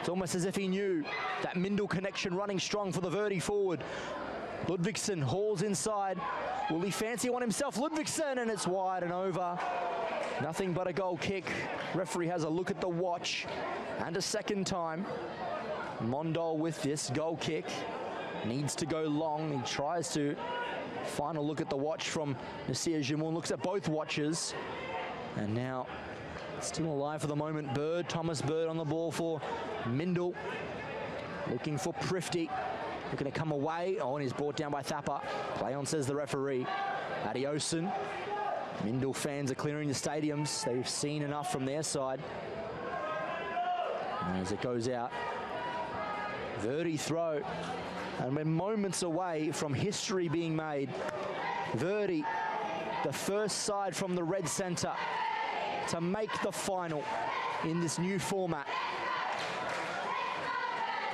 It's almost as if he knew that MINDIL connection running strong for the Verdi forward. Ludvigsson hauls inside. Will he fancy one himself? Ludvigsson, and it's wide and over. Nothing but a goal kick. Referee has a look at the watch and a second time. Mondol with this goal kick. Needs to go long. He tries to. Final look at the watch from Nasir Jamoun. Looks at both watches. And now still alive for the moment. Bird, Thomas Bird on the ball for MINDIL. Looking for Prifty. Looking to come away. Oh, and he's brought down by Thapa. Play on, says the referee. Adiosun. MINDIL fans are clearing the stadiums. They've seen enough from their side. And as it goes out, Verdi throw. And we're moments away from history being made. Verdi, the first side from the red centre to make the final in this new format.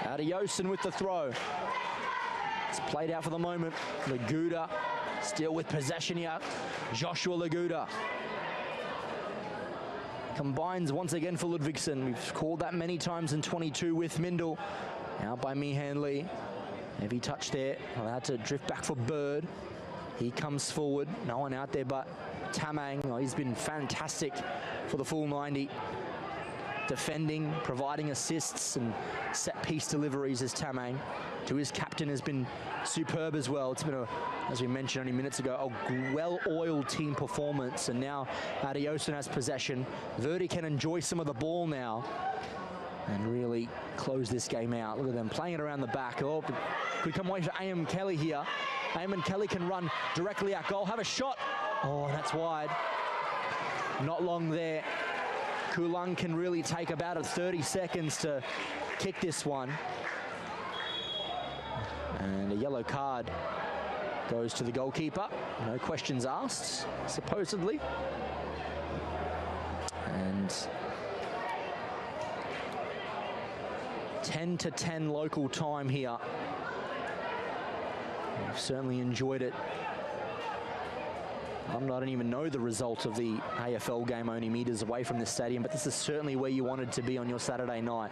Adiosun with the throw. It's played out for the moment. Laguda still with possession here. Joshua Laguda combines once again for Ludvigsson. We've called that many times in 22 with Mindil. Out by Meehan Lee. Heavy touch there. Allowed to drift back for Bird. He comes forward. No one out there but Tamang. Oh, he's been fantastic for the full 90. Defending, providing assists and set-piece deliveries as Tamang. To his captain has been superb as well. It's been, as we mentioned only minutes ago, a well-oiled team performance. And now Adioson has possession. Verdi can enjoy some of the ball now and really close this game out. Look at them playing it around the back. Oh, could come away for Eamon Kelly here. Eamon Kelly can run directly at goal, have a shot. Oh, and that's wide. Not long there. Kulung can really take about 30 seconds to kick this one. And a yellow card goes to the goalkeeper. No questions asked, supposedly. And 10-10 local time here. I've certainly enjoyed it. I don't even know the result of the AFL game only meters away from this stadium, but this is certainly where you wanted to be on your Saturday night.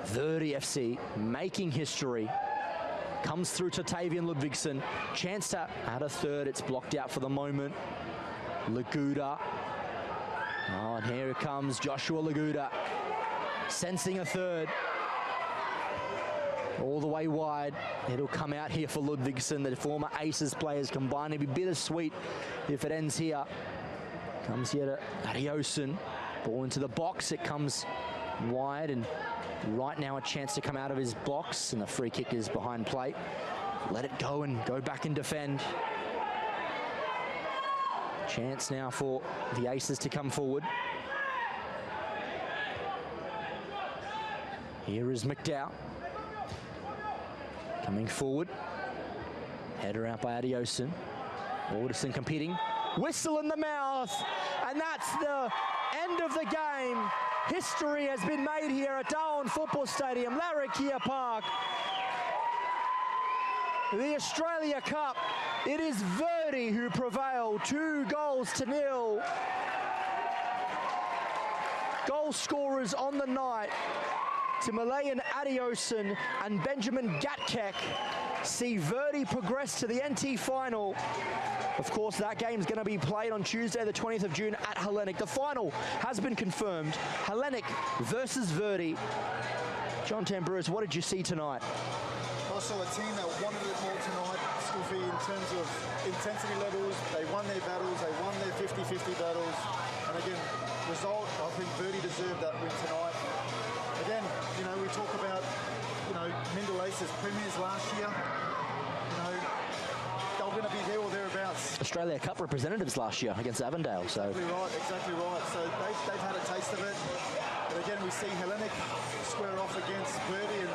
Verdi FC making history. Comes through to Tavian Ludvigsson. Chance to add a third. It's blocked out for the moment. Laguda. Oh, and here it comes Joshua Laguda. Sensing a third. All the way wide. It'll come out here for Ludvigsson. The former Aces players combined. It'd be bittersweet if it ends here. Comes here to Adioson. Ball into the box. It comes wide, and right now a chance to come out of his box, and the free kick is behind plate. Let it go and go back and defend. Chance now for the Aces to come forward. Here is McDowell. Coming forward. Header out by Adioson. Alderson competing. Whistle in the mouth. And that's the end of the game. History has been made here at Darwin Football Stadium, Larrakia Park. The Australia Cup. It is Verdi who prevail, 2-0. Goal scorers on the night. Timalayan Adioson and Benjamin Gatkek see Verdi progress to the NT final. Of course, that game's going to be played on Tuesday, the 20th of June at Hellenic. The final has been confirmed. Hellenic versus Verdi. John Tamburus, what did you see tonight? Also a team that wanted it more tonight, Scoofy, in terms of intensity levels. They won their battles, they won their 50-50 battles. And again, result, I think Verdi deserved that win tonight. Again, you know, we talk about, you know, MINDIL Aces premiers last year. You know, they were going to be there or thereabouts. Australia Cup representatives last year against Avondale. Exactly right. So they've had a taste of it. But again, we see Hellenic square off against Verdi, and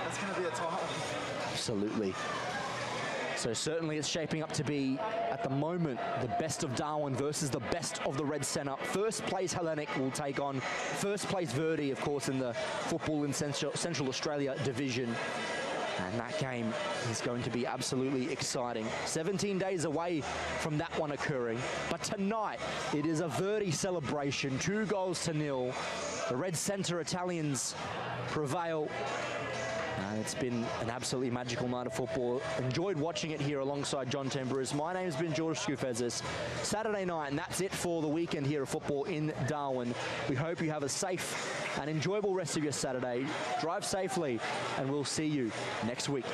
that's going to be a tie. Absolutely. So certainly it's shaping up to be, at the moment, the best of Darwin versus the best of the Red Centre. First place Hellenic will take on first place Verdi, of course, in the Football in Central Australia division. And that game is going to be absolutely exciting. 17 days away from that one occurring. But tonight, it is a Verdi celebration, 2-0. The Red Centre Italians prevail. And it's been an absolutely magical night of football. Enjoyed watching it here alongside John Tamburus. My name's been George Scoufezis. Saturday night, and that's it for the weekend here of football in Darwin. We hope you have a safe and enjoyable rest of your Saturday. Drive safely, and we'll see you next week.